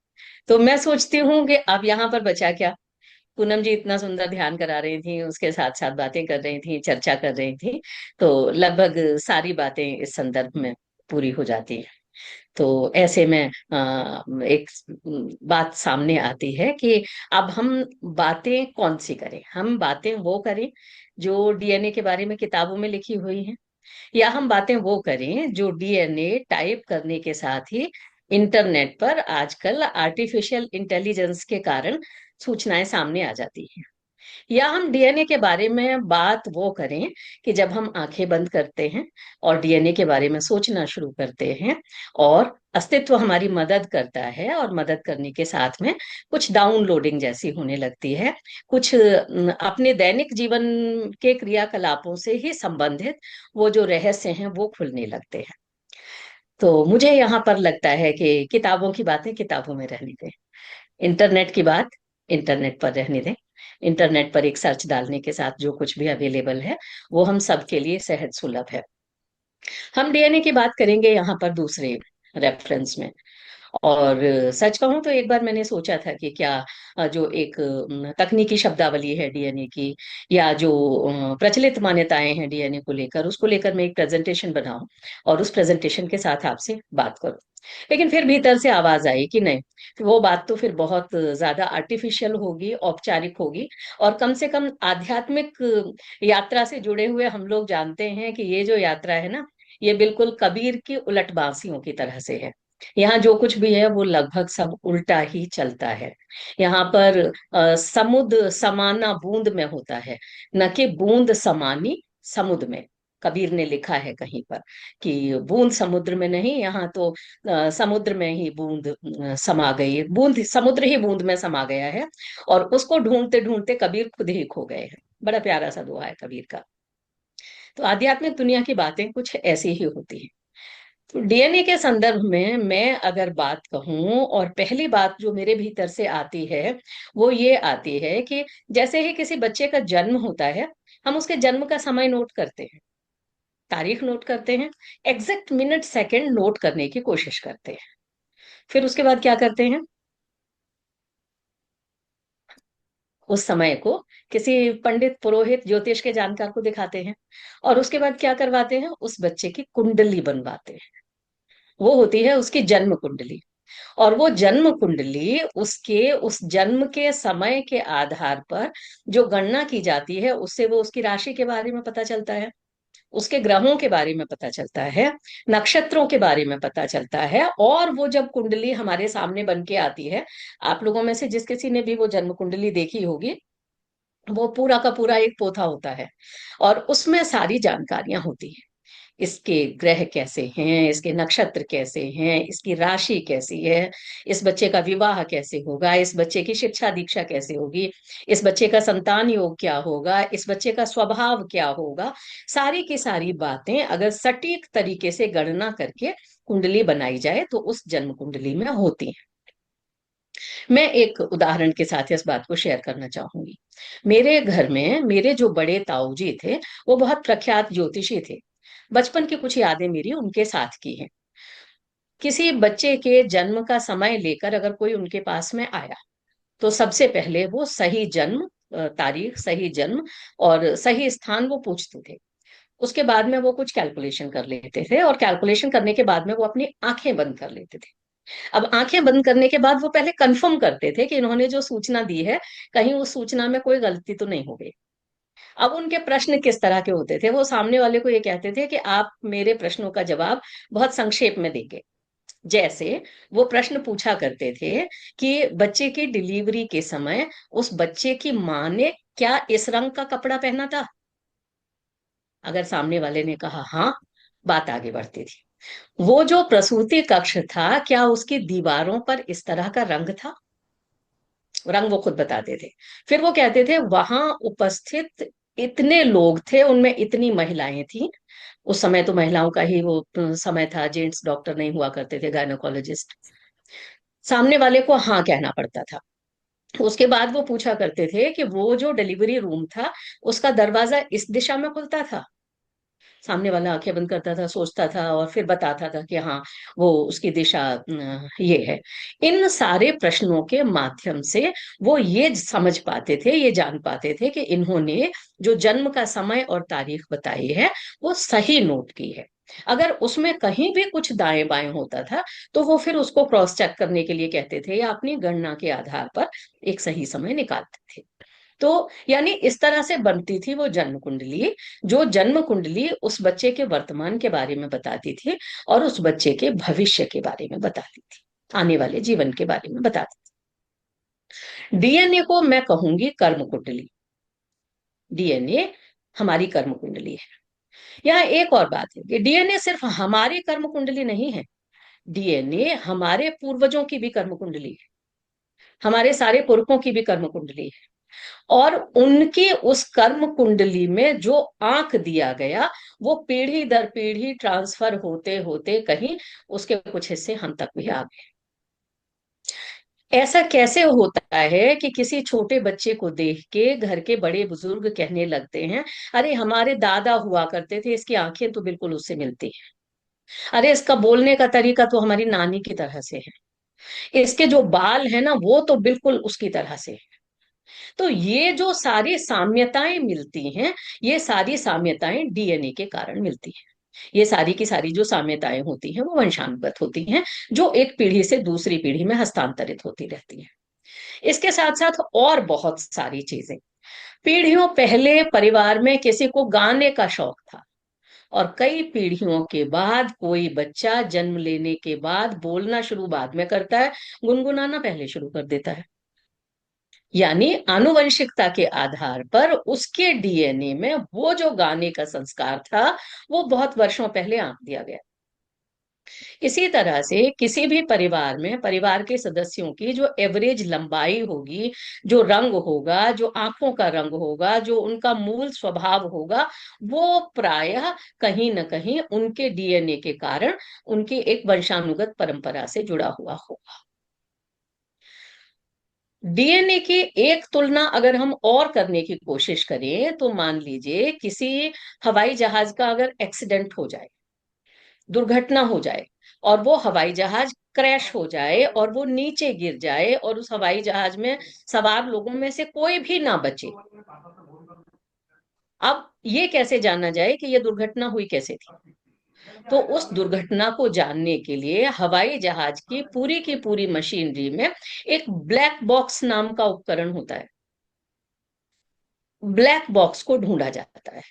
तो मैं सोचती हूँ कि अब यहाँ पर बचा क्या। पूनम जी इतना सुंदर ध्यान करा रही थी, उसके साथ साथ बातें कर रही थी, चर्चा कर रही थी, तो लगभग सारी बातें इस संदर्भ में पूरी हो जाती है। तो ऐसे में एक बात सामने आती है कि अब हम बातें कौन सी करें। हम बातें वो करें जो डीएनए के बारे में किताबों में लिखी हुई हैं, या हम बातें वो करें जो डीएनए टाइप करने के साथ ही इंटरनेट पर आजकल आर्टिफिशियल इंटेलिजेंस के कारण सूचनाएं सामने आ जाती हैं। या हम डीएनए के बारे में बात वो करें कि जब हम आंखें बंद करते हैं और डीएनए के बारे में सोचना शुरू करते हैं और अस्तित्व हमारी मदद करता है, और मदद करने के साथ में कुछ डाउनलोडिंग जैसी होने लगती है, कुछ अपने दैनिक जीवन के क्रियाकलापों से ही संबंधित वो जो रहस्य हैं वो खुलने लगते हैं। तो मुझे यहाँ पर लगता है कि किताबों की बातें किताबों में रहने दें, इंटरनेट की बात इंटरनेट पर रहने दें। इंटरनेट पर एक सर्च डालने के साथ जो कुछ भी अवेलेबल है वो हम सबके लिए सहज सुलभ है। हम डीएनए की बात करेंगे यहाँ पर दूसरे रेफरेंस में। और सच कहूं तो एक बार मैंने सोचा था कि क्या जो एक तकनीकी शब्दावली है डीएनए की, या जो प्रचलित मान्यताएं हैं डीएनए को लेकर, उसको लेकर मैं एक प्रेजेंटेशन बनाऊं और उस प्रेजेंटेशन के साथ आपसे बात करूं। लेकिन फिर भीतर से आवाज आई कि नहीं, वो बात तो फिर बहुत ज्यादा आर्टिफिशियल होगी, औपचारिक होगी, और कम से कम आध्यात्मिक यात्रा से जुड़े हुए हम लोग जानते हैं कि ये जो यात्रा है ना, ये बिल्कुल कबीर की उलट बांसियों की तरह से है। यहाँ जो कुछ भी है वो लगभग सब उल्टा ही चलता है। यहाँ पर समुद्र समाना बूंद में होता है, न कि बूंद समानी समुद्र में। कबीर ने लिखा है कहीं पर कि बूंद समुद्र में नहीं, यहाँ तो समुद्र में ही बूंद समा गई है, बूंद समुद्र ही बूंद में समा गया है, और उसको ढूंढते ढूंढते कबीर खुद ही खो गए हैं। बड़ा प्यारा सा दोहा है कबीर का। तो आध्यात्मिक दुनिया की बातें कुछ ऐसी ही होती हैं। तो डीएनए के संदर्भ में मैं अगर बात कहूं, और पहली बात जो मेरे भीतर से आती है वो ये आती है कि जैसे ही किसी बच्चे का जन्म होता है, हम उसके जन्म का समय नोट करते हैं, तारीख नोट करते हैं, एग्जैक्ट मिनट सेकंड नोट करने की कोशिश करते हैं। फिर उसके बाद क्या करते हैं, उस समय को किसी पंडित, पुरोहित, ज्योतिष के जानकार को दिखाते हैं, और उसके बाद क्या करवाते हैं, उस बच्चे की कुंडली बनवाते हैं। वो होती है उसकी जन्म कुंडली। और वो जन्म कुंडली उसके उस जन्म के समय के आधार पर जो गणना की जाती है, उससे वो उसकी राशि के बारे में पता चलता है, उसके ग्रहों के बारे में पता चलता है, नक्षत्रों के बारे में पता चलता है। और वो जब कुंडली हमारे सामने बन के आती है, आप लोगों में से जिस किसी ने भी वो जन्म कुंडली देखी होगी, वो पूरा का पूरा एक पोथा होता है, और उसमें सारी जानकारियां होती हैं। इसके ग्रह कैसे हैं, इसके नक्षत्र कैसे हैं, इसकी राशि कैसी है, इस बच्चे का विवाह कैसे होगा, इस बच्चे की शिक्षा दीक्षा कैसे होगी, इस बच्चे का संतान योग क्या होगा, इस बच्चे का स्वभाव क्या होगा। सारी की सारी बातें अगर सटीक तरीके से गणना करके कुंडली बनाई जाए तो उस जन्म कुंडली में होती है। मैं एक उदाहरण के साथ इस बात को शेयर करना चाहूंगी। मेरे घर में मेरे जो बड़े ताऊ जी थे, वो बहुत प्रख्यात ज्योतिषी थे। बचपन की कुछ यादें मेरी उनके साथ की हैं। किसी बच्चे के जन्म का समय लेकर अगर कोई उनके पास में आया, तो सबसे पहले वो सही जन्म तारीख, सही जन्म और सही स्थान वो पूछते थे। उसके बाद में वो कुछ कैलकुलेशन कर लेते थे, और कैलकुलेशन करने के बाद में वो अपनी आंखें बंद कर लेते थे। अब आंखें बंद करने के बाद वो पहले कंफर्म करते थे कि इन्होंने जो सूचना दी है, कहीं उस सूचना में कोई गलती तो नहीं हो गई। अब उनके प्रश्न किस तरह के होते थे, वो सामने वाले को ये कहते थे कि आप मेरे प्रश्नों का जवाब बहुत संक्षेप में देंगे। जैसे वो प्रश्न पूछा करते थे कि बच्चे की डिलीवरी के समय उस बच्चे की माँ ने क्या इस रंग का कपड़ा पहना था। अगर सामने वाले ने कहा हाँ, बात आगे बढ़ती थी। वो जो प्रसूति कक्ष था, क्या उसकी दीवारों पर इस तरह का रंग था। रंग वो खुद बताते थे। फिर वो कहते थे वहां उपस्थित इतने लोग थे, उनमें इतनी महिलाएं थी। उस समय तो महिलाओं का ही वो समय था, जेंट्स डॉक्टर नहीं हुआ करते थे, गायनोकोलॉजिस्ट। सामने वाले को हाँ कहना पड़ता था। उसके बाद वो पूछा करते थे कि वो जो डिलीवरी रूम था, उसका दरवाजा इस दिशा में खुलता था। सामने वाला आंखें बंद करता था, सोचता था, और फिर बताता था कि हाँ, वो उसकी दिशा ये है। इन सारे प्रश्नों के माध्यम से वो ये समझ पाते थे, ये जान पाते थे कि इन्होंने जो जन्म का समय और तारीख बताई है, वो सही नोट की है। अगर उसमें कहीं भी कुछ दाएं बाएं होता था, तो वो फिर उसको क्रॉस चेक करने के लिए कहते थे, या अपनी गणना के आधार पर एक सही समय निकालते थे। तो यानी इस तरह से बनती थी वो जन्म कुंडली। जो जन्म कुंडली उस बच्चे के वर्तमान के बारे में बताती थी, और उस बच्चे के भविष्य के बारे में बताती थी, आने वाले जीवन के बारे में बताती थी। डीएनए को मैं कहूंगी कर्म कुंडली। डीएनए हमारी कर्म कुंडली है। यहाँ एक और बात है कि डीएनए सिर्फ हमारी कर्म कुंडली नहीं है। डीएनए हमारे पूर्वजों की भी कर्म कुंडली है, हमारे सारे पुरखों की भी कर्म कुंडली है। और उनकी उस कर्म कुंडली में जो आंक दिया गया, वो पीढ़ी दर पीढ़ी ट्रांसफर होते होते कहीं उसके कुछ हिस्से हम तक भी आ गए। ऐसा कैसे होता है कि किसी छोटे बच्चे को देख के घर के बड़े बुजुर्ग कहने लगते हैं, अरे हमारे दादा हुआ करते थे, इसकी आंखें तो बिल्कुल उससे मिलती हैं। अरे इसका बोलने का तरीका तो हमारी नानी की तरह से है, इसके जो बाल है ना, वो तो बिल्कुल उसकी तरह से है। तो ये जो सारी साम्यताएं मिलती हैं, ये सारी साम्यताएं डीएनए के कारण मिलती हैं। ये सारी की सारी जो साम्यताएं होती हैं, वो वंशानुगत होती हैं, जो एक पीढ़ी से दूसरी पीढ़ी में हस्तांतरित होती रहती हैं। इसके साथ साथ और बहुत सारी चीजें। पीढ़ियों पहले परिवार में किसी को गाने का शौक था, और कई पीढ़ियों के बाद कोई बच्चा जन्म लेने के बाद बोलना शुरू बाद में करता है, गुनगुनाना पहले शुरू कर देता है। यानी आनुवंशिकता के आधार पर उसके डीएनए में वो जो गाने का संस्कार था, वो बहुत वर्षों पहले आंक दिया गया। इसी तरह से किसी भी परिवार में परिवार के सदस्यों की जो एवरेज लंबाई होगी, जो रंग होगा, जो आंखों का रंग होगा, जो उनका मूल स्वभाव होगा, वो प्रायः कहीं न कहीं उनके डीएनए के कारण उनकी एक वंशानुगत परंपरा से जुड़ा हुआ होगा। डीएनए की एक तुलना अगर हम और करने की कोशिश करें, तो मान लीजिए किसी हवाई जहाज का अगर एक्सीडेंट हो जाए, दुर्घटना हो जाए, और वो हवाई जहाज क्रैश हो जाए, और वो नीचे गिर जाए, और उस हवाई जहाज में सवार लोगों में से कोई भी ना बचे। अब ये कैसे जाना जाए कि ये दुर्घटना हुई कैसे थी। तो उस दुर्घटना को जानने के लिए हवाई जहाज की पूरी मशीनरी में एक ब्लैक बॉक्स नाम का उपकरण होता है। ब्लैक बॉक्स को ढूंढा जाता है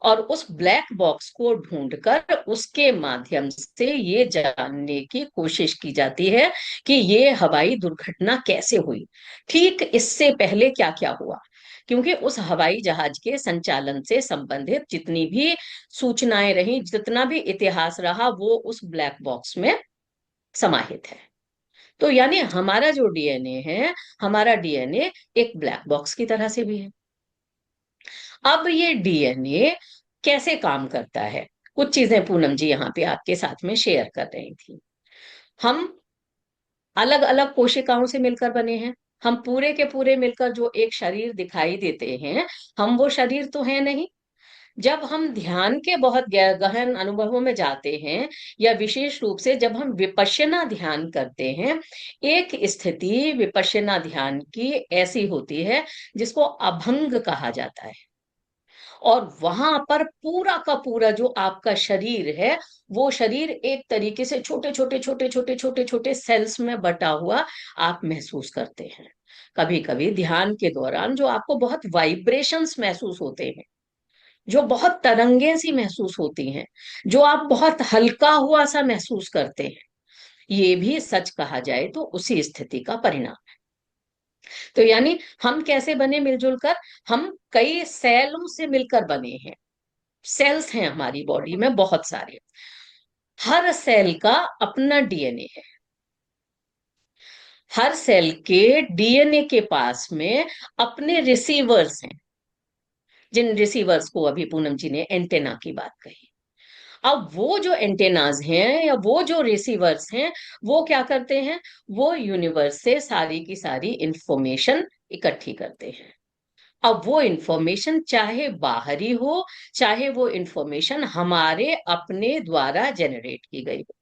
और उस ब्लैक बॉक्स को ढूंढकर उसके माध्यम से ये जानने की कोशिश की जाती है कि ये हवाई दुर्घटना कैसे हुई, ठीक इससे पहले क्या क्या हुआ। क्योंकि उस हवाई जहाज के संचालन से संबंधित जितनी भी सूचनाएं रही, जितना भी इतिहास रहा, वो उस ब्लैक बॉक्स में समाहित है। तो यानी हमारा जो डीएनए है, हमारा डीएनए एक ब्लैक बॉक्स की तरह से भी है। अब ये डीएनए कैसे काम करता है, कुछ चीजें पूनम जी यहाँ पे आपके साथ में शेयर कर रही थी। हम अलग अलग कोशिकाओं से मिलकर बने हैं। हम पूरे के पूरे मिलकर जो एक शरीर दिखाई देते हैं, हम वो शरीर तो है नहीं। जब हम ध्यान के बहुत गहन अनुभवों में जाते हैं, या विशेष रूप से जब हम विपश्यना ध्यान करते हैं, एक स्थिति विपश्यना ध्यान की ऐसी होती है जिसको अभंग कहा जाता है। और वहां पर पूरा का पूरा जो आपका शरीर है, वो शरीर एक तरीके से छोटे छोटे छोटे छोटे छोटे छोटे सेल्स में बटा हुआ आप महसूस करते हैं। कभी कभी ध्यान के दौरान जो आपको बहुत वाइब्रेशंस महसूस होते हैं, जो बहुत तरंगें सी महसूस होती हैं, जो आप बहुत हल्का हुआ सा महसूस करते हैं, ये भी सच कहा जाए तो उसी स्थिति का परिणाम। तो यानी हम कैसे बने मिलजुल कर? हम कई सेलों से मिलकर बने हैं। सेल्स हैं हमारी बॉडी में बहुत सारे। हर सेल का अपना डीएनए है। हर सेल के डीएनए के पास में अपने रिसीवर्स हैं, जिन रिसीवर्स को अभी पूनम जी ने एंटेना की बात कही। अब वो जो एंटेनाज हैं या वो जो रिसीवर्स हैं, वो क्या करते हैं? वो यूनिवर्स से सारी की सारी इंफॉर्मेशन इकट्ठी करते हैं। अब वो इंफॉर्मेशन चाहे बाहरी हो, चाहे वो इंफॉर्मेशन हमारे अपने द्वारा जनरेट की गई हो,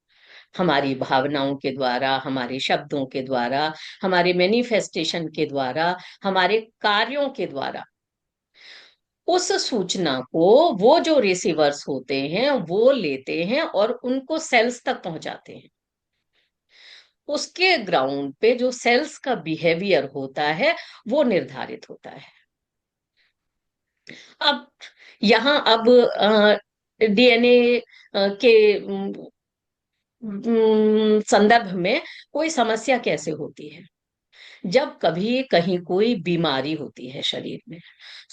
हमारी भावनाओं के द्वारा, हमारे शब्दों के द्वारा, हमारे मैनिफेस्टेशन के द्वारा, हमारे कार्यों के द्वारा, उस सूचना को वो जो रिसीवर्स होते हैं वो लेते हैं और उनको सेल्स तक पहुंचाते हैं। उसके ग्राउंड पे जो सेल्स का बिहेवियर होता है वो निर्धारित होता है। अब यहाँ अब डीएनए के संदर्भ में कोई समस्या कैसे होती है? जब कभी कहीं कोई बीमारी होती है शरीर में,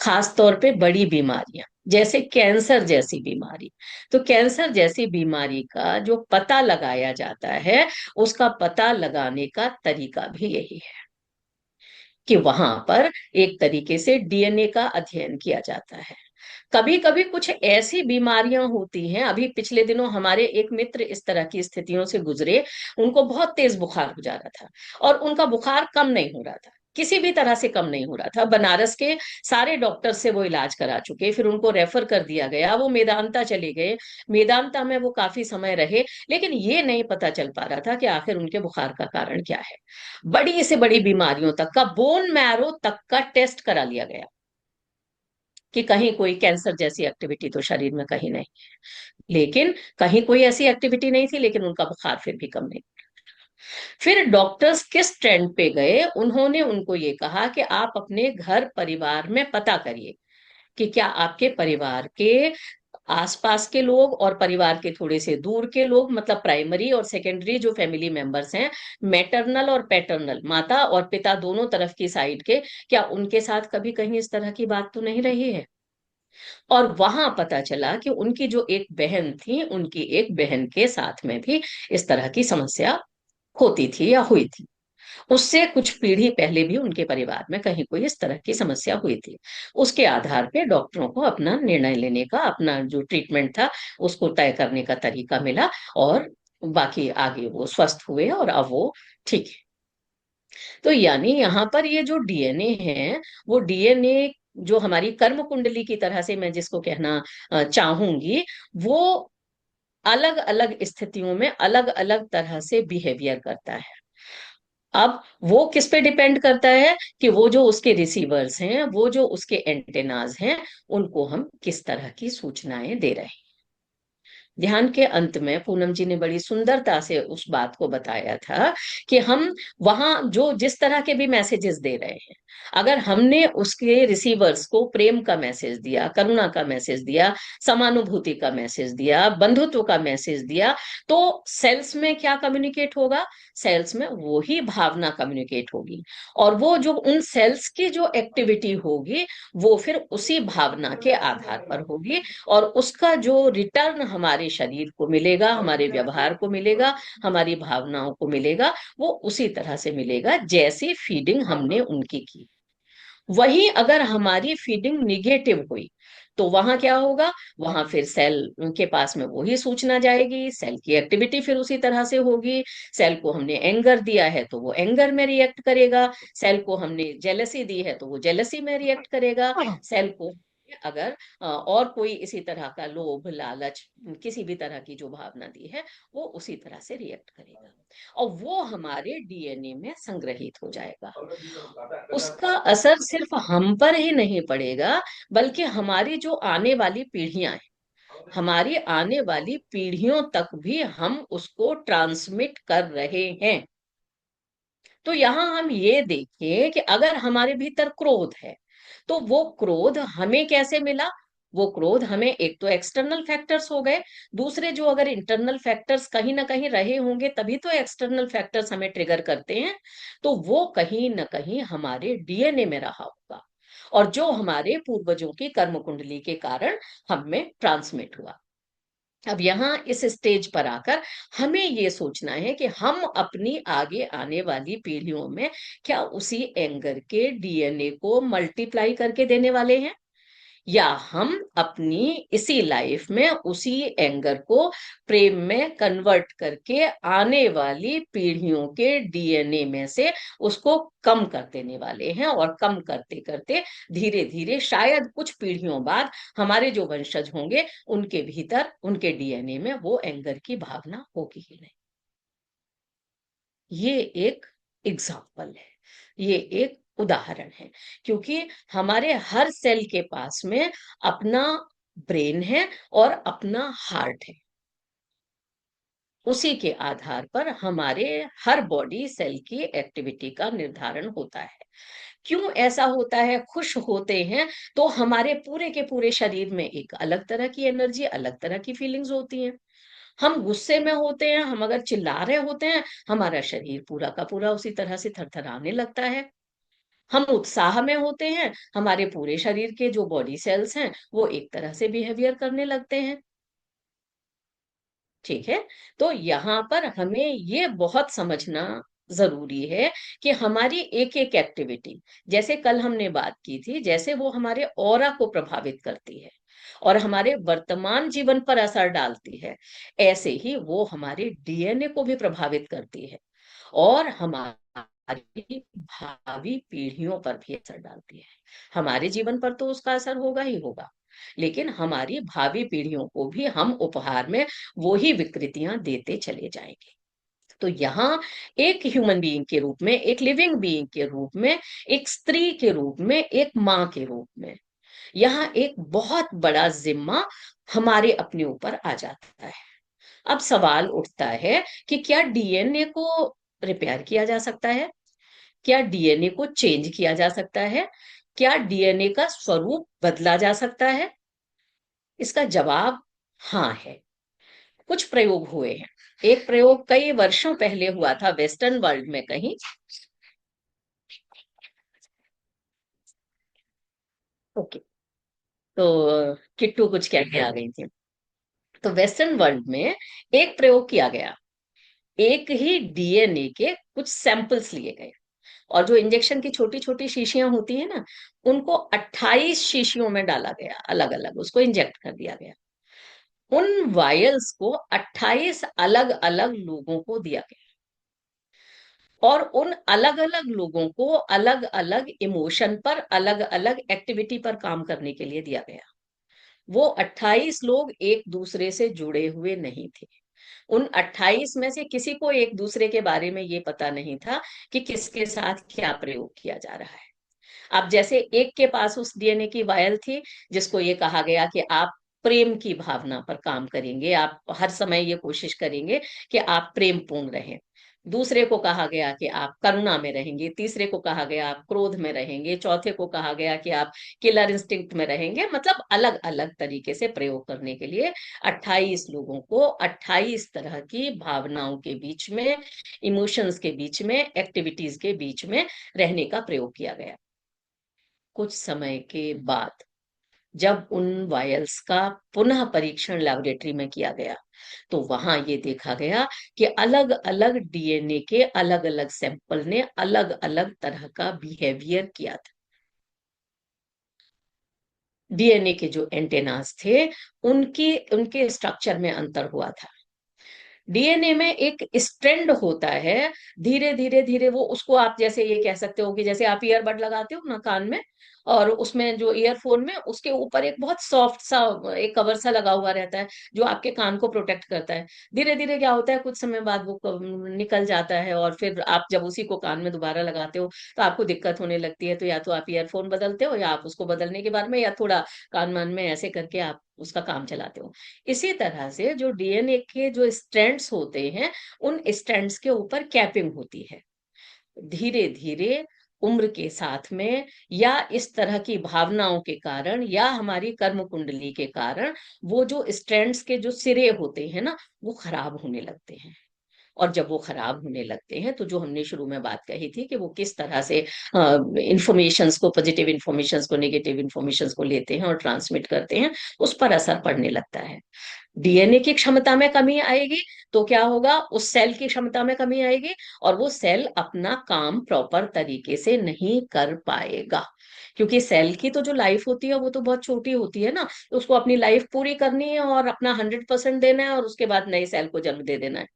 खास तौर पे बड़ी बीमारियां जैसे कैंसर जैसी बीमारी, तो कैंसर जैसी बीमारी का जो पता लगाया जाता है, उसका पता लगाने का तरीका भी यही है कि वहां पर एक तरीके से डीएनए का अध्ययन किया जाता है। कभी कभी कुछ ऐसी बीमारियां होती हैं, अभी पिछले दिनों हमारे एक मित्र इस तरह की स्थितियों से गुजरे। उनको बहुत तेज बुखार हो जा रहा था और उनका बुखार कम नहीं हो रहा था, किसी भी तरह से कम नहीं हो रहा था। बनारस के सारे डॉक्टर से वो इलाज करा चुके, फिर उनको रेफर कर दिया गया, वो मेदांता चले गए। मेदांता में वो काफी समय रहे, लेकिन ये नहीं पता चल पा रहा था कि आखिर उनके बुखार का कारण क्या है। बड़ी से बड़ी बीमारियों तक का, बोन मैरो तक का टेस्ट करा लिया गया कि कहीं कोई कैंसर जैसी एक्टिविटी तो शरीर में कहीं नहीं, लेकिन कहीं कोई ऐसी एक्टिविटी नहीं थी, लेकिन उनका बुखार फिर भी कम नहीं। फिर डॉक्टर्स किस ट्रेंड पे गए? उन्होंने उनको ये कहा कि आप अपने घर परिवार में पता करिए कि क्या आपके परिवार के आसपास के लोग और परिवार के थोड़े से दूर के लोग, मतलब प्राइमरी और सेकेंडरी जो फैमिली मेंबर्स हैं, मैटरनल और पैटर्नल, माता और पिता दोनों तरफ की साइड के, क्या उनके साथ कभी कहीं इस तरह की बात तो नहीं रही है? और वहां पता चला कि उनकी जो एक बहन थी, उनकी एक बहन के साथ में भी इस तरह की समस्या होती थी या हुई थी। उससे कुछ पीढ़ी पहले भी उनके परिवार में कहीं कोई इस तरह की समस्या हुई थी। उसके आधार पे डॉक्टरों को अपना निर्णय लेने का, अपना जो ट्रीटमेंट था उसको तय करने का तरीका मिला, और बाकी आगे वो स्वस्थ हुए और अब वो ठीक है। तो यानी यहाँ पर ये जो डीएनए है, वो डीएनए जो हमारी कर्म कुंडली की तरह से मैं जिसको कहना चाहूंगी, वो अलग अलग स्थितियों में अलग अलग तरह से बिहेवियर करता है। अब वो किस पे डिपेंड करता है कि वो जो उसके रिसीवर्स हैं, वो जो उसके एंटेनाज हैं, उनको हम किस तरह की सूचनाएं दे रहे हैं। ध्यान के अंत में पूनम जी ने बड़ी सुंदरता से उस बात को बताया था कि हम वहां जो जिस तरह के भी मैसेजेस दे रहे हैं, अगर हमने उसके रिसीवर्स को प्रेम का मैसेज दिया, करुणा का मैसेज दिया, समानुभूति का मैसेज दिया, बंधुत्व का मैसेज दिया, तो सेल्स में क्या कम्युनिकेट होगा? सेल्स में वो ही भावना कम्युनिकेट होगी, और वो जो उन सेल्स की जो एक्टिविटी होगी वो फिर उसी भावना के आधार पर होगी, और उसका जो रिटर्न हमारे शरीर को मिलेगा, हमारे व्यवहार को मिलेगा, हमारी भावनाओं को मिलेगा, वो उसी तरह से मिलेगा जैसी फीडिंग हमने उनकी की। वहीं अगर हमारी फीडिंग निगेटिव हुई तो वहां क्या होगा? वहां फिर सेल के पास में वही सूचना जाएगी, सेल की एक्टिविटी फिर उसी तरह से होगी। सेल को हमने एंगर दिया है तो वो एंगर में रिएक्ट करेगा, सेल को हमने जेलसी दी है तो वो जेलसी में रिएक्ट करेगा, सेल को अगर और कोई इसी तरह का लोभ लालच, किसी भी तरह की जो भावना दी है, वो उसी तरह से रिएक्ट करेगा, और वो हमारे डीएनए में संग्रहित हो जाएगा। उसका असर सिर्फ हम पर ही नहीं पड़ेगा, बल्कि हमारी जो आने वाली पीढ़ियां हैं, हमारी आने वाली पीढ़ियों तक भी हम उसको ट्रांसमिट कर रहे हैं। तो यहाँ हम ये देखें कि अगर हमारे भीतर क्रोध है, तो वो क्रोध हमें कैसे मिला? वो क्रोध हमें एक तो एक्सटर्नल फैक्टर्स हो गए, दूसरे जो अगर इंटरनल फैक्टर्स कहीं ना कहीं रहे होंगे तभी तो एक्सटर्नल फैक्टर्स हमें ट्रिगर करते हैं, तो वो कहीं ना कहीं हमारे डीएनए में रहा होगा, और जो हमारे पूर्वजों की कर्म कुंडली के कारण हम में ट्रांसमिट हुआ। अब यहाँ इस स्टेज पर आकर हमें ये सोचना है कि हम अपनी आगे आने वाली पीढ़ियों में क्या उसी एंगर के डीएनए को मल्टीप्लाई करके देने वाले हैं, या हम अपनी इसी लाइफ में उसी एंगर को प्रेम में कन्वर्ट करके आने वाली पीढ़ियों के डीएनए में से उसको कम कर देने वाले हैं, और कम करते करते धीरे धीरे शायद कुछ पीढ़ियों बाद हमारे जो वंशज होंगे उनके भीतर, उनके डीएनए में वो एंगर की भावना होगी ही नहीं। ये एक एग्जाम्पल है, ये एक उदाहरण है, क्योंकि हमारे हर सेल के पास में अपना ब्रेन है और अपना हार्ट है। उसी के आधार पर हमारे हर बॉडी सेल की एक्टिविटी का निर्धारण होता है। क्यों ऐसा होता है? खुश होते हैं तो हमारे पूरे के पूरे शरीर में एक अलग तरह की एनर्जी, अलग तरह की फीलिंग्स होती हैं। हम गुस्से में होते हैं, हम अगर चिल्ला रहे होते हैं, हमारा शरीर पूरा का पूरा उसी तरह से थरथराने लगता है। हम उत्साह में होते हैं, हमारे पूरे शरीर के जो बॉडी सेल्स हैं वो एक तरह से बिहेवियर करने लगते हैं। ठीक है, तो यहाँ पर हमें ये बहुत समझना जरूरी है कि हमारी एक एक एक्टिविटी, जैसे कल हमने बात की थी, जैसे वो हमारे ऑरा को प्रभावित करती है और हमारे वर्तमान जीवन पर असर डालती है, ऐसे ही वो हमारे डीएनए को भी प्रभावित करती है, और हमारी भावी पीढ़ियों पर भी असर डालती है। हमारे जीवन पर तो उसका असर होगा ही होगा, लेकिन हमारी भावी पीढ़ियों को भी हम उपहार में वो ही विकृतियां देते चले जाएंगे। तो यहाँ एक ह्यूमन बीइंग के रूप में, एक लिविंग बीइंग के रूप में, एक स्त्री के रूप में, एक माँ के रूप में, यहाँ एक बहुत बड़ा जिम्मा हमारे अपने ऊपर आ जाता है। अब सवाल उठता है कि क्या डीएनए को रिपेयर किया जा सकता है? क्या डीएनए को चेंज किया जा सकता है? क्या डीएनए का स्वरूप बदला जा सकता है? इसका जवाब हाँ है। कुछ प्रयोग हुए हैं। एक प्रयोग कई वर्षों पहले हुआ था वेस्टर्न वर्ल्ड में कहीं। ओके, तो किट्टू कुछ कहने आ गई थी। तो वेस्टर्न वर्ल्ड में एक प्रयोग किया गया, एक ही डीएनए के कुछ सैंपल्स लिए गए, और जो इंजेक्शन की छोटी छोटी शीशियां होती है ना, उनको 28 शीशियों में डाला गया, अलग अलग उसको इंजेक्ट कर दिया गया। उन वायल्स को 28 अलग अलग लोगों को दिया गया, और उन अलग अलग लोगों को अलग अलग इमोशन पर, अलग अलग एक्टिविटी पर काम करने के लिए दिया गया। वो 28 लोग एक दूसरे से जुड़े हुए नहीं थे। उन 28 में से किसी को एक दूसरे के बारे में ये पता नहीं था कि किसके साथ क्या प्रयोग किया जा रहा है। अब जैसे एक के पास उस डीएनए की वायल थी, जिसको ये कहा गया कि आप प्रेम की भावना पर काम करेंगे, आप हर समय ये कोशिश करेंगे कि आप प्रेम पूर्ण रहें। दूसरे को कहा गया कि आप करुणा में रहेंगे, तीसरे को कहा गया आप क्रोध में रहेंगे, चौथे को कहा गया कि आप किलर इंस्टिंक्ट में रहेंगे। मतलब अलग अलग तरीके से प्रयोग करने के लिए 28 लोगों को 28 तरह की भावनाओं के बीच में, इमोशंस के बीच में, एक्टिविटीज के बीच में रहने का प्रयोग किया गया। कुछ समय के बाद जब उन वायल्स का पुनः परीक्षण लेबोरेटरी में किया गया, तो वहां ये देखा गया कि अलग अलग डीएनए के अलग अलग सैंपल ने अलग अलग तरह का बिहेवियर किया था। डीएनए के जो एंटेनास थे, उनके स्ट्रक्चर में अंतर हुआ था। डीएनए में एक स्ट्रैंड होता है, धीरे धीरे धीरे वो, उसको आप जैसे ये कह सकते हो कि जैसे आप ईयरबड लगाते हो ना कान में, और उसमें जो ईयरफोन में उसके ऊपर एक बहुत सॉफ्ट सा एक कवर सा लगा हुआ रहता है जो आपके कान को प्रोटेक्ट करता है। धीरे धीरे क्या होता है, कुछ समय बाद वो निकल जाता है, और फिर आप जब उसी को कान में दोबारा लगाते हो तो आपको दिक्कत होने लगती है, तो या तो आप ईयरफोन बदलते हो, या आप उसको बदलने के बाद में या थोड़ा कान मान में ऐसे करके आप उसका काम चलाते हो। इसी तरह से जो डीएनए के जो स्ट्रैंड्स होते हैं, उन स्ट्रैंड्स के ऊपर कैपिंग होती है। धीरे धीरे उम्र के साथ में, या इस तरह की भावनाओं के कारण, या हमारी कर्म कुंडली के कारण, वो जो स्ट्रैंड्स के जो सिरे होते हैं ना, वो खराब होने लगते हैं। और जब वो खराब होने लगते हैं, तो जो हमने शुरू में बात कही थी कि वो किस तरह से इंफॉर्मेशंस को, पॉजिटिव इंफॉर्मेशंस को, नेगेटिव इंफॉर्मेशंस को लेते हैं और ट्रांसमिट करते हैं, उस पर असर पड़ने लगता है। डीएनए की क्षमता में कमी आएगी तो क्या होगा, उस सेल की क्षमता में कमी आएगी, और वो सेल अपना काम प्रॉपर तरीके से नहीं कर पाएगा। क्योंकि सेल की तो जो लाइफ होती है वो तो बहुत छोटी होती है ना, तो उसको अपनी लाइफ पूरी करनी है और अपना 100% देना है, और उसके बाद नए सेल को जन्म दे देना है।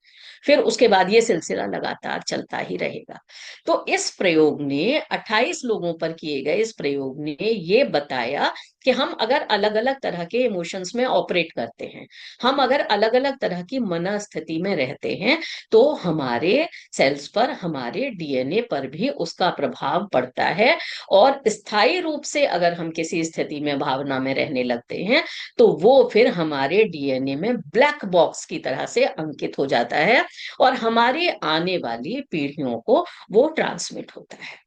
फिर उसके बाद ये सिलसिला लगातार चलता ही रहेगा। तो इस प्रयोग ने, 28 लोगों पर किए गए इस प्रयोग ने ये बताया कि हम अगर अलग अलग तरह के इमोशंस में ऑपरेट करते हैं, हम अगर अलग अलग तरह की मनस्थिति में रहते हैं, तो हमारे सेल्स पर, हमारे डीएनए पर भी उसका प्रभाव पड़ता है। और स्थायी रूप से अगर हम किसी स्थिति में, भावना में रहने लगते हैं, तो वो फिर हमारे डीएनए में ब्लैक बॉक्स की तरह से अंकित हो जाता है, और हमारी आने वाली पीढ़ियों को वो ट्रांसमिट होता है।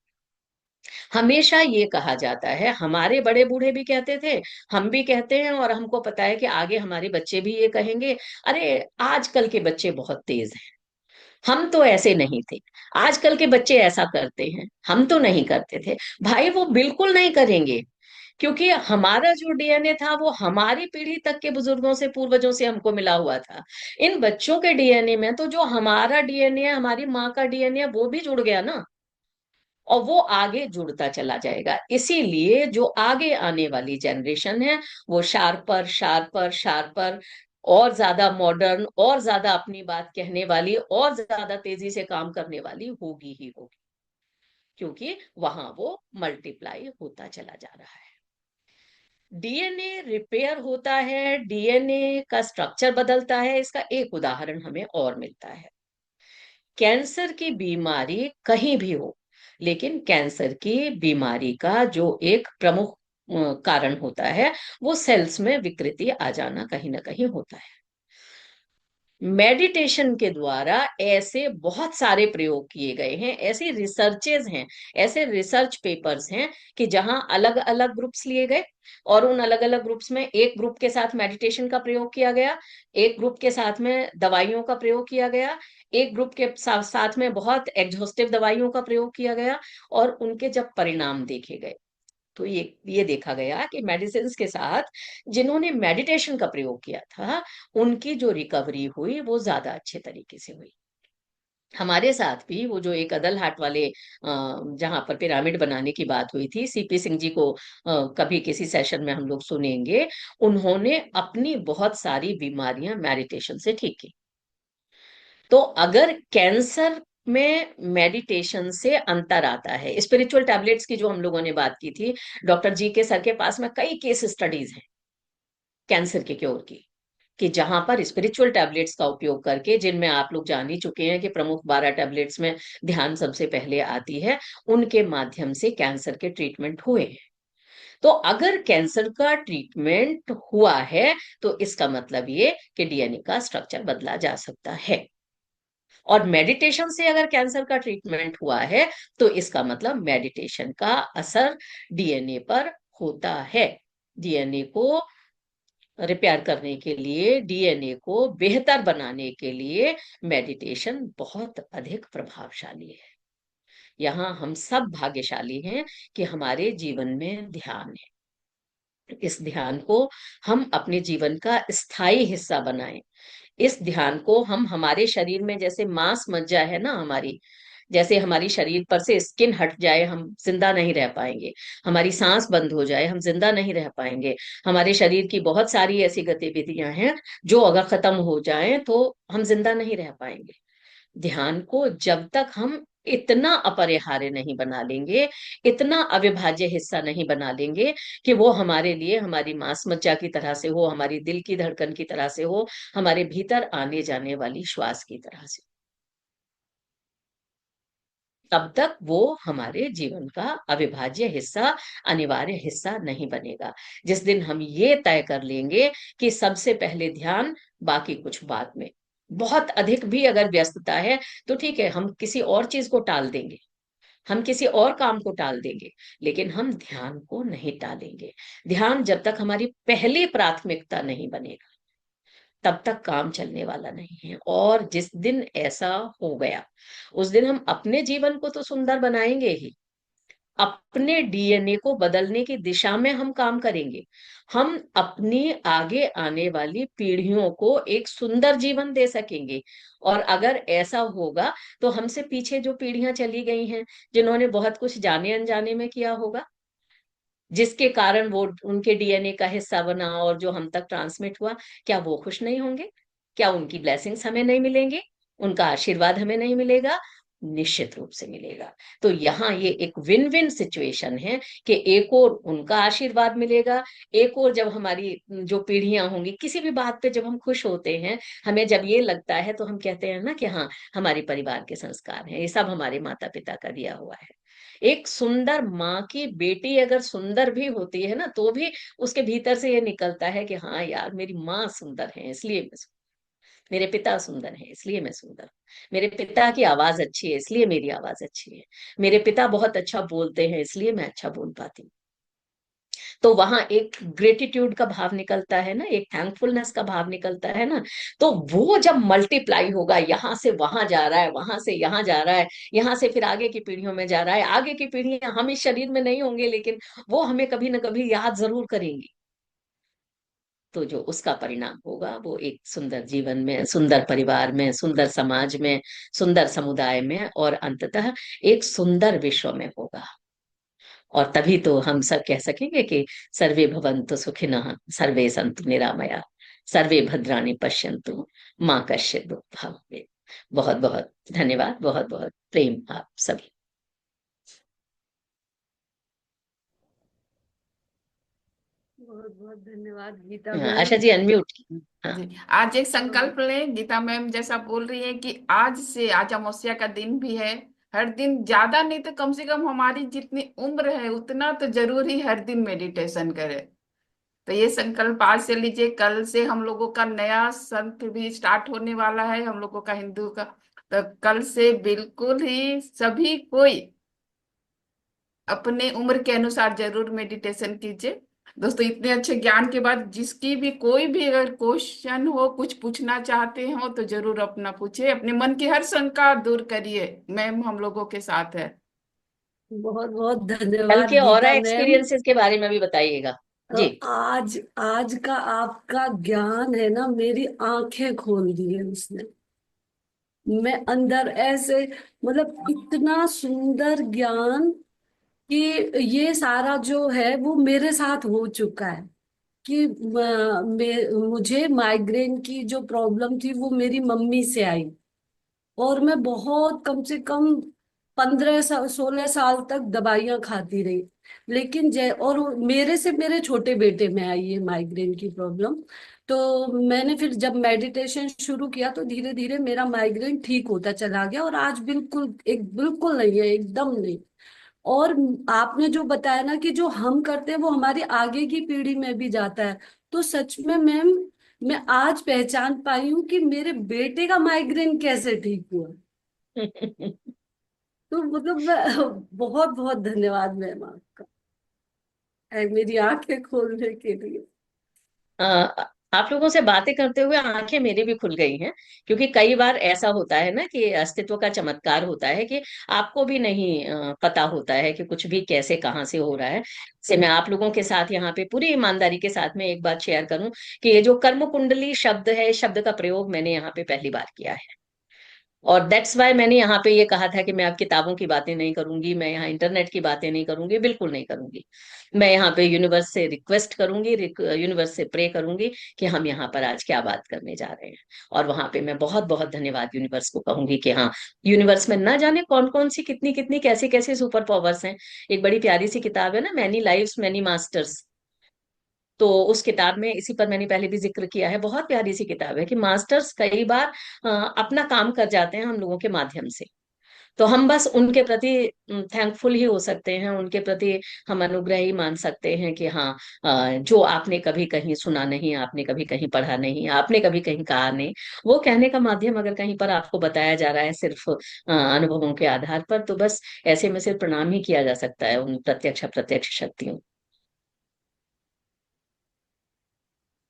हमेशा ये कहा जाता है, हमारे बड़े बूढ़े भी कहते थे, हम भी कहते हैं, और हमको पता है कि आगे हमारे बच्चे भी ये कहेंगे, अरे आजकल के बच्चे बहुत तेज हैं, हम तो ऐसे नहीं थे, आजकल के बच्चे ऐसा करते हैं, हम तो नहीं करते थे। भाई वो बिल्कुल नहीं करेंगे, क्योंकि हमारा जो डीएनए था वो हमारी पीढ़ी तक के बुजुर्गों से, पूर्वजों से हमको मिला हुआ था। इन बच्चों के डीएनए में तो जो हमारा डीएनए है, हमारी माँ का डीएनए, वो भी जुड़ गया ना, और वो आगे जुड़ता चला जाएगा। इसीलिए जो आगे आने वाली जनरेशन है, वो शार्पर शार्पर शार्पर, और ज्यादा मॉडर्न, और ज्यादा अपनी बात कहने वाली, और ज्यादा तेजी से काम करने वाली होगी ही होगी, क्योंकि वहां वो मल्टीप्लाई होता चला जा रहा है। डीएनए रिपेयर होता है, डीएनए का स्ट्रक्चर बदलता है, इसका एक उदाहरण हमें और मिलता है। कैंसर की बीमारी कहीं भी हो, लेकिन कैंसर की बीमारी का जो एक प्रमुख कारण होता है, वो सेल्स में विकृति आ जाना कहीं ना कहीं होता है। मेडिटेशन के द्वारा ऐसे बहुत सारे प्रयोग किए गए हैं, ऐसी रिसर्चेज हैं, ऐसे रिसर्च पेपर्स हैं, कि जहां अलग अलग ग्रुप्स लिए गए, और उन अलग अलग ग्रुप्स में एक ग्रुप के साथ मेडिटेशन का प्रयोग किया गया, एक ग्रुप के साथ में दवाइयों का प्रयोग किया गया, एक ग्रुप के साथ में बहुत एग्जॉस्टिव दवाइयों का प्रयोग किया गया, और उनके जब परिणाम देखे गए, तो ये देखा गया कि मेडिसिन के साथ जिन्होंने मेडिटेशन का प्रयोग किया था, उनकी जो रिकवरी हुई वो ज्यादा अच्छे तरीके से हुई। हमारे साथ भी वो जो एक अदल हाट वाले, जहां पर पिरामिड बनाने की बात हुई थी, सीपी सिंह जी को कभी किसी सेशन में हम लोग सुनेंगे। उन्होंने अपनी बहुत सारी बीमारियां मेडिटेशन से ठीक की। तो अगर कैंसर में मेडिटेशन से अंतर आता है, स्पिरिचुअल टैबलेट्स की जो हम लोगों ने बात की थी, डॉक्टर जी के सर के पास में कई केस स्टडीज हैं कैंसर के क्योर की, कि जहां पर स्पिरिचुअल टैबलेट्स का उपयोग करके, जिनमें आप लोग जान ही चुके हैं कि प्रमुख 12 टैबलेट्स में ध्यान सबसे पहले आती है, उनके माध्यम से कैंसर के ट्रीटमेंट हुए हैं। तो अगर कैंसर का ट्रीटमेंट हुआ है तो इसका मतलब ये कि डीएनए का स्ट्रक्चर बदला जा सकता है। और मेडिटेशन से अगर कैंसर का ट्रीटमेंट हुआ है तो इसका मतलब मेडिटेशन का असर डीएनए पर होता है। डीएनए को रिपेयर करने के लिए, डीएनए को बेहतर बनाने के लिए मेडिटेशन बहुत अधिक प्रभावशाली है। यहाँ हम सब भाग्यशाली हैं कि हमारे जीवन में ध्यान है। इस ध्यान को हम अपने जीवन का स्थायी हिस्सा बनाएं। इस ध्यान को हम हमारे शरीर में, जैसे मांस मज्जा है ना हमारी, जैसे हमारी शरीर पर से स्किन हट जाए हम जिंदा नहीं रह पाएंगे, हमारी सांस बंद हो जाए हम जिंदा नहीं रह पाएंगे, हमारे शरीर की बहुत सारी ऐसी गतिविधियां हैं जो अगर खत्म हो जाएं तो हम जिंदा नहीं रह पाएंगे। ध्यान को जब तक हम इतना अपरिहार्य नहीं बना लेंगे, इतना अविभाज्य हिस्सा नहीं बना लेंगे कि वो हमारे लिए हमारी मांस मज्जा की तरह से हो, हमारी दिल की धड़कन की तरह से हो, हमारे भीतर आने जाने वाली श्वास की तरह से, तब तक वो हमारे जीवन का अविभाज्य हिस्सा, अनिवार्य हिस्सा नहीं बनेगा। जिस दिन हम ये तय कर लेंगे कि सबसे पहले ध्यान, बाकी कुछ बाद में, बहुत अधिक भी अगर व्यस्तता है तो ठीक है, हम किसी और चीज को टाल देंगे, हम किसी और काम को टाल देंगे, लेकिन हम ध्यान को नहीं टालेंगे। ध्यान जब तक हमारी पहली प्राथमिकता नहीं बनेगा तब तक काम चलने वाला नहीं है। और जिस दिन ऐसा हो गया उस दिन हम अपने जीवन को तो सुंदर बनाएंगे ही, अपने डीएनए को बदलने की दिशा में हम काम करेंगे। हम अपनी आगे आने वाली पीढ़ियों को एक सुंदर जीवन दे सकेंगे। और अगर ऐसा होगा तो हमसे पीछे जो पीढ़ियां चली गई हैं, जिन्होंने बहुत कुछ जाने अनजाने में किया होगा, जिसके कारण वो उनके डीएनए का हिस्सा बना और जो हम तक ट्रांसमिट हुआ, क्या वो खुश नहीं होंगे? क्या उनकी ब्लेसिंग्स हमें नहीं मिलेंगी? उनका आशीर्वाद हमें नहीं मिलेगा? निश्चित रूप से मिलेगा। तो यहाँ ये एक विन विन सिचुएशन है कि एक और उनका आशीर्वाद मिलेगा, एक और जब हमारी जो पीढ़ियां होंगी किसी भी बात पे जब हम खुश होते हैं, हमें जब ये लगता है तो हम कहते हैं ना कि हाँ, हमारे परिवार के संस्कार हैं, ये सब हमारे माता पिता का दिया हुआ है। एक सुंदर माँ की बेटी अगर सुंदर भी होती है ना तो भी उसके भीतर से ये निकलता है कि हाँ यार, मेरी माँ सुंदर है इसलिए मैं सुंदर, मेरे पिता सुंदर है इसलिए मैं सुंदर हूँ, मेरे पिता की आवाज अच्छी है इसलिए मेरी आवाज अच्छी है, मेरे पिता बहुत अच्छा बोलते हैं इसलिए मैं अच्छा बोल पाती हूँ। तो वहां एक ग्रेटिट्यूड का भाव निकलता है ना, एक थैंकफुलनेस का भाव निकलता है ना। तो वो जब मल्टीप्लाई होगा, यहाँ से वहां जा रहा है, वहां से यहाँ जा रहा है, यहाँ से फिर आगे की पीढ़ियों में जा रहा है, आगे की पीढ़ियां हम इस शरीर में नहीं होंगे लेकिन वो हमें कभी ना कभी याद जरूर करेंगी। तो जो उसका परिणाम होगा वो एक सुंदर जीवन में, सुंदर परिवार में, सुंदर समाज में, सुंदर समुदाय में और अंततः एक सुंदर विश्व में होगा। और तभी तो हम सब कह सकेंगे कि सर्वे भवन्तु सुखिनः, सर्वे सन्तु निरामया, सर्वे भद्राणि पश्यन्तु माँ कश्चित् दुःखभाग् भवेत्। बहुत बहुत धन्यवाद, बहुत बहुत प्रेम आप सभी। बहुत बहुत धन्यवाद गीता हाँ, मैम। आशा जी अनम्यूट। हाँ। जी, आज एक संकल्प लें। गीता मैम जैसा बोल रही है कि आज से, आज अमावस्या का दिन भी है, हर दिन ज्यादा नहीं तो कम से कम हमारी जितनी उम्र है उतना तो जरूर ही हर दिन मेडिटेशन करें। तो ये संकल्प आज से लीजिए। कल से हम लोगों का नया संत भी स्टार्ट होने वाला है, हम लोगों का हिंदू का। तो कल से बिल्कुल ही सभी कोई अपने उम्र के अनुसार जरूर मेडिटेशन कीजिए। दोस्तों, इतने अच्छे ज्ञान के बाद जिसकी भी कोई भी अगर क्वेश्चन हो, कुछ पूछना चाहते हो तो जरूर अपना पूछिए, अपने मन की हर शंका दूर करिए। मैम हम लोगों के साथ है। बहुत बहुत कल धन्यवाद के और गीता मैम। एक्सपीरियंसेस के बारे में भी बताइएगा तो जी। आज आज का आपका ज्ञान है ना, मेरी आंखें खोल दी है उसने। मैं अंदर ऐसे, मतलब इतना सुंदर ज्ञान कि ये सारा जो है वो मेरे साथ हो चुका है। कि मुझे माइग्रेन की जो प्रॉब्लम थी वो मेरी मम्मी से आई। और मैं बहुत, कम से कम 15 16 साल तक दवाइयां खाती रही। लेकिन जय, और मेरे से मेरे छोटे बेटे में आई है माइग्रेन की प्रॉब्लम। तो मैंने फिर जब मेडिटेशन शुरू किया तो धीरे धीरे मेरा माइग्रेन ठीक होता चला गया और आज बिल्कुल, एक बिल्कुल नहीं है, एकदम नहीं। और आपने जो बताया ना कि जो हम करते हैं वो हमारी आगे की पीढ़ी में भी जाता है, तो सच में मैम मैं आज पहचान पाई हूँ कि मेरे बेटे का माइग्रेन कैसे ठीक हुआ। तो मतलब बहुत बहुत धन्यवाद मैम आपका, मेरी आंखें खोलने के लिए। आप लोगों से बातें करते हुए आंखें मेरी भी खुल गई हैं, क्योंकि कई बार ऐसा होता है ना कि अस्तित्व का चमत्कार होता है कि आपको भी नहीं पता होता है कि कुछ भी कैसे कहाँ से हो रहा है। से मैं आप लोगों के साथ यहाँ पे पूरी ईमानदारी के साथ में एक बात शेयर करूं कि ये जो कर्म कुंडली शब्द है, इस शब्द का प्रयोग मैंने यहाँ पे पहली बार किया है। और दैट्स वाई मैंने यहाँ पे ये कहा था कि मैं अब किताबों की बातें नहीं करूंगी, मैं यहाँ इंटरनेट की बातें नहीं करूंगी, बिल्कुल नहीं करूंगी। मैं यहाँ पे यूनिवर्स से रिक्वेस्ट करूंगी, यूनिवर्स से प्रे करूंगी कि हम यहाँ पर आज क्या बात करने जा रहे हैं। और वहां पे मैं बहुत बहुत धन्यवाद यूनिवर्स को कहूंगी कि हाँ, यूनिवर्स में ना जाने कौन कौन सी कितनी कितनी कैसे कैसे सुपर पावर्स हैं। एक बड़ी प्यारी सी किताब है ना, मैनी लाइव्स मैनी मास्टर्स। तो उस किताब में इसी पर मैंने पहले भी जिक्र किया है, बहुत प्यारी सी किताब है कि मास्टर्स कई बार अपना काम कर जाते हैं हम लोगों के माध्यम से। तो हम बस उनके प्रति थैंकफुल ही हो सकते हैं, उनके प्रति हम अनुग्रही मान सकते हैं कि हाँ, जो आपने कभी कहीं सुना नहीं, आपने कभी कहीं पढ़ा नहीं, आपने कभी कहीं कहा नहीं, वो कहने का माध्यम अगर कहीं पर आपको बताया जा रहा है सिर्फ अनुभवों के आधार पर, तो बस ऐसे में सिर्फ प्रणाम ही किया जा सकता है उन प्रत्यक्ष अप्रत्यक्ष शक्तियों।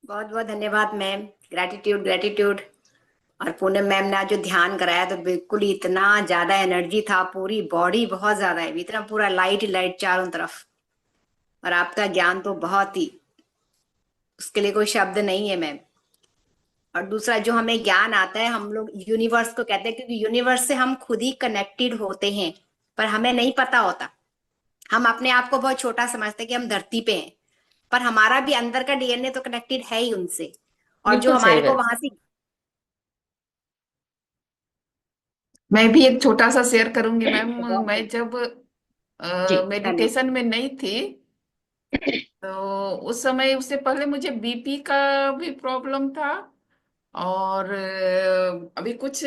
बहुत बहुत धन्यवाद मैम, ग्रेटिट्यूड ग्रेटिट्यूड। और पूनम मैम ने आज जो ध्यान कराया तो बिल्कुल ही इतना ज्यादा एनर्जी था, पूरी बॉडी बहुत ज्यादा है, इतना पूरा लाइट ही लाइट चारों तरफ। और आपका ज्ञान तो बहुत ही, उसके लिए कोई शब्द नहीं है मैम। और दूसरा जो हमें ज्ञान आता है, हम लोग यूनिवर्स को कहते हैं क्योंकि यूनिवर्स से हम खुद ही कनेक्टेड होते हैं, पर हमें नहीं पता होता। हम अपने आप को बहुत छोटा समझते हैं कि हम धरती पे हैं, पर हमारा भी अंदर का डीएनए तो कनेक्टेड है ही उनसे। और जो बिल्कुल सही हमारे को बात। वहां से। मैं भी एक छोटा सा शेयर करूंगी मैम। मैं बहुत जब जी। धन्यवाद। मेडिटेशन में नहीं थी, तो उस समय, उससे पहले मुझे बीपी का भी प्रॉब्लम था। और अभी कुछ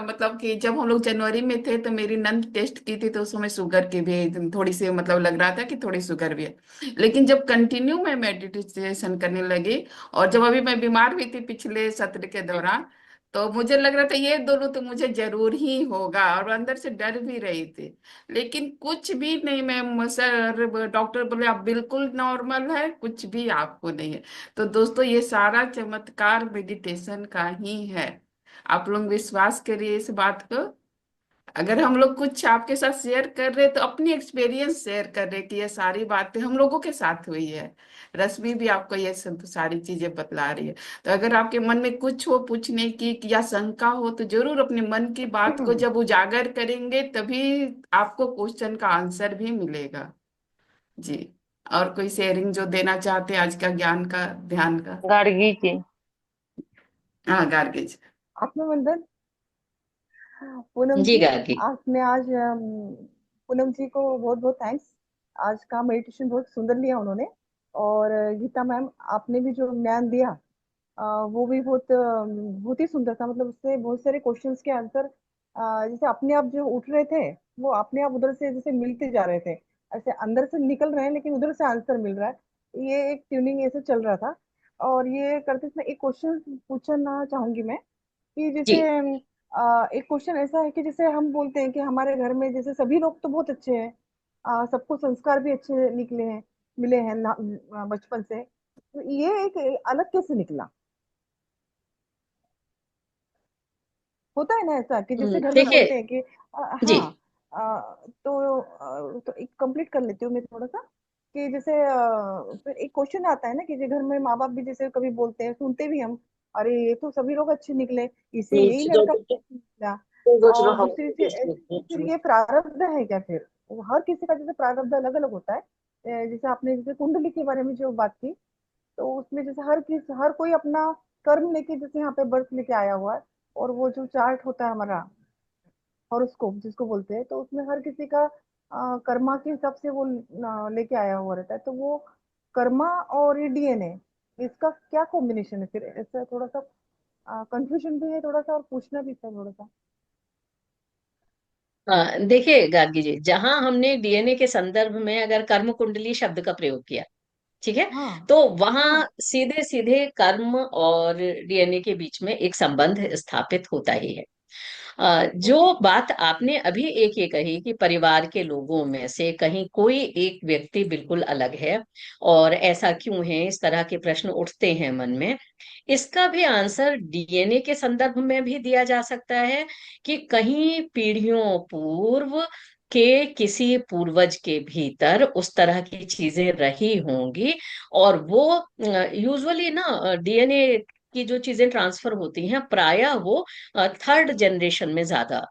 मतलब कि जब हम लोग जनवरी में थे तो मेरी नंद टेस्ट की थी, तो उस समय शुगर की भी थोड़ी सी मतलब लग रहा था कि थोड़ी शुगर भी है। लेकिन जब कंटिन्यू मैं मेडिटेशन करने लगी, और जब अभी मैं बीमार हुई थी पिछले सत्र के दौरान, तो मुझे लग रहा था ये दोनों तो मुझे जरूर ही होगा, और अंदर से डर भी रही थी। लेकिन कुछ भी नहीं मैम, सर डॉक्टर बोले आप बिल्कुल नॉर्मल है, कुछ भी आपको नहीं है। तो दोस्तों, ये सारा चमत्कार मेडिटेशन का ही है। आप लोग विश्वास करिए इस बात को। अगर हम लोग कुछ आपके साथ शेयर कर रहे तो अपनी एक्सपीरियंस शेयर कर रहे कि ये सारी बातें हम लोगों के साथ हुई है। रश्मि भी आपको ये सब सारी चीजें बतला रही है। तो अगर आपके मन में कुछ हो पूछने की या शंका हो, तो जरूर अपने मन की बात को जब उजागर करेंगे तभी आपको क्वेश्चन का आंसर भी मिलेगा। जी। और कोई शेयरिंग जो देना चाहते हैं आज का ज्ञान का, ध्यान का? गार्गी जी। हाँ, गार्गीज। आत्मवंदन। पूनम जी जी, गार्गी। आपने आज पूनम जी को बहुत बहुत थैंक्स। आज का मेडिटेशन बहुत सुंदर लिया उन्होंने। और गीता मैम, आपने भी जो ज्ञान दिया वो भी बहुत ही सुंदर था। मतलब उससे बहुत सारे क्वेश्चंस के आंसर जैसे अपने आप जो उठ रहे थे, वो अपने आप उधर से जैसे मिलते जा रहे थे। ऐसे अंदर से निकल रहे हैं लेकिन उधर से आंसर मिल रहा है। ये एक ट्यूनिंग ऐसे चल रहा था। और ये करते समय एक क्वेश्चन पूछना चाहूंगी मैं कि जी। जैसे एक क्वेश्चन ऐसा है कि जैसे हम बोलते हैं कि हमारे घर में जैसे सभी लोग तो बहुत अच्छे हैं, सबको संस्कार भी अच्छे निकले हैं, मिले हैं बचपन से। तो ये एक अलग कैसे निकला? होता है ना ऐसा कि जैसे घर में देखिए। बोलते हैं कि जी। हाँ। तो एक कंप्लीट कर लेती हूँ मैं थोड़ा सा कि जैसे फिर एक क्वेश्चन आता है ना कि जो घर में माँ बाप भी जैसे कभी बोलते हैं, सुनते भी हम, अरे ये तो सभी लोग अच्छे निकले, इसे यही लड़का निकला। और दूसरी चीज ऐसी कि फिर ये प्रारब्ध है क्या? फिर वो हर किसी का जैसे प्रारब्ध अलग अलग होता है। जैसे आपने जैसे कुंडली के बारे में जो बात की, तो उसमें जैसे हर कोई अपना कर्म लेके जैसे यहाँ पे बर्थ लेके आया हुआ है। और वो जो चार्ट होता है हमारा हॉरोस्कोप जिसको बोलते हैं, तो उसमें हर किसी का कर्मा के हिसाब से वो लेके आया हुआ रहता है। तो वो कर्मा और ये डीएनए, इसका क्या कॉम्बिनेशन है? फिर ऐसा थोड़ा सा कंफ्यूजन भी है थोड़ा सा, और पूछना भी था थोड़ा सा। देखिए गार्गी जी, जहां हमने डीएनए के संदर्भ में अगर कर्म कुंडली शब्द का प्रयोग किया, ठीक है, हाँ तो वहां हाँ। सीधे सीधे कर्म और डीएनए के बीच में एक संबंध स्थापित होता ही है। जो ओके। बात आपने अभी एक ये कही कि परिवार के लोगों में से कहीं कोई एक व्यक्ति बिल्कुल अलग है और ऐसा क्यों है, इस तरह के प्रश्न उठते हैं मन में। इसका भी आंसर डीएनए के संदर्भ में भी दिया जा सकता है कि कहीं पीढ़ियों पूर्व के किसी पूर्वज के भीतर उस तरह की चीजें रही होंगी, और वो यूजुअली ना डीएनए की जो चीजें ट्रांसफर होती हैं प्रायः वो थर्ड जनरेशन में ज्यादा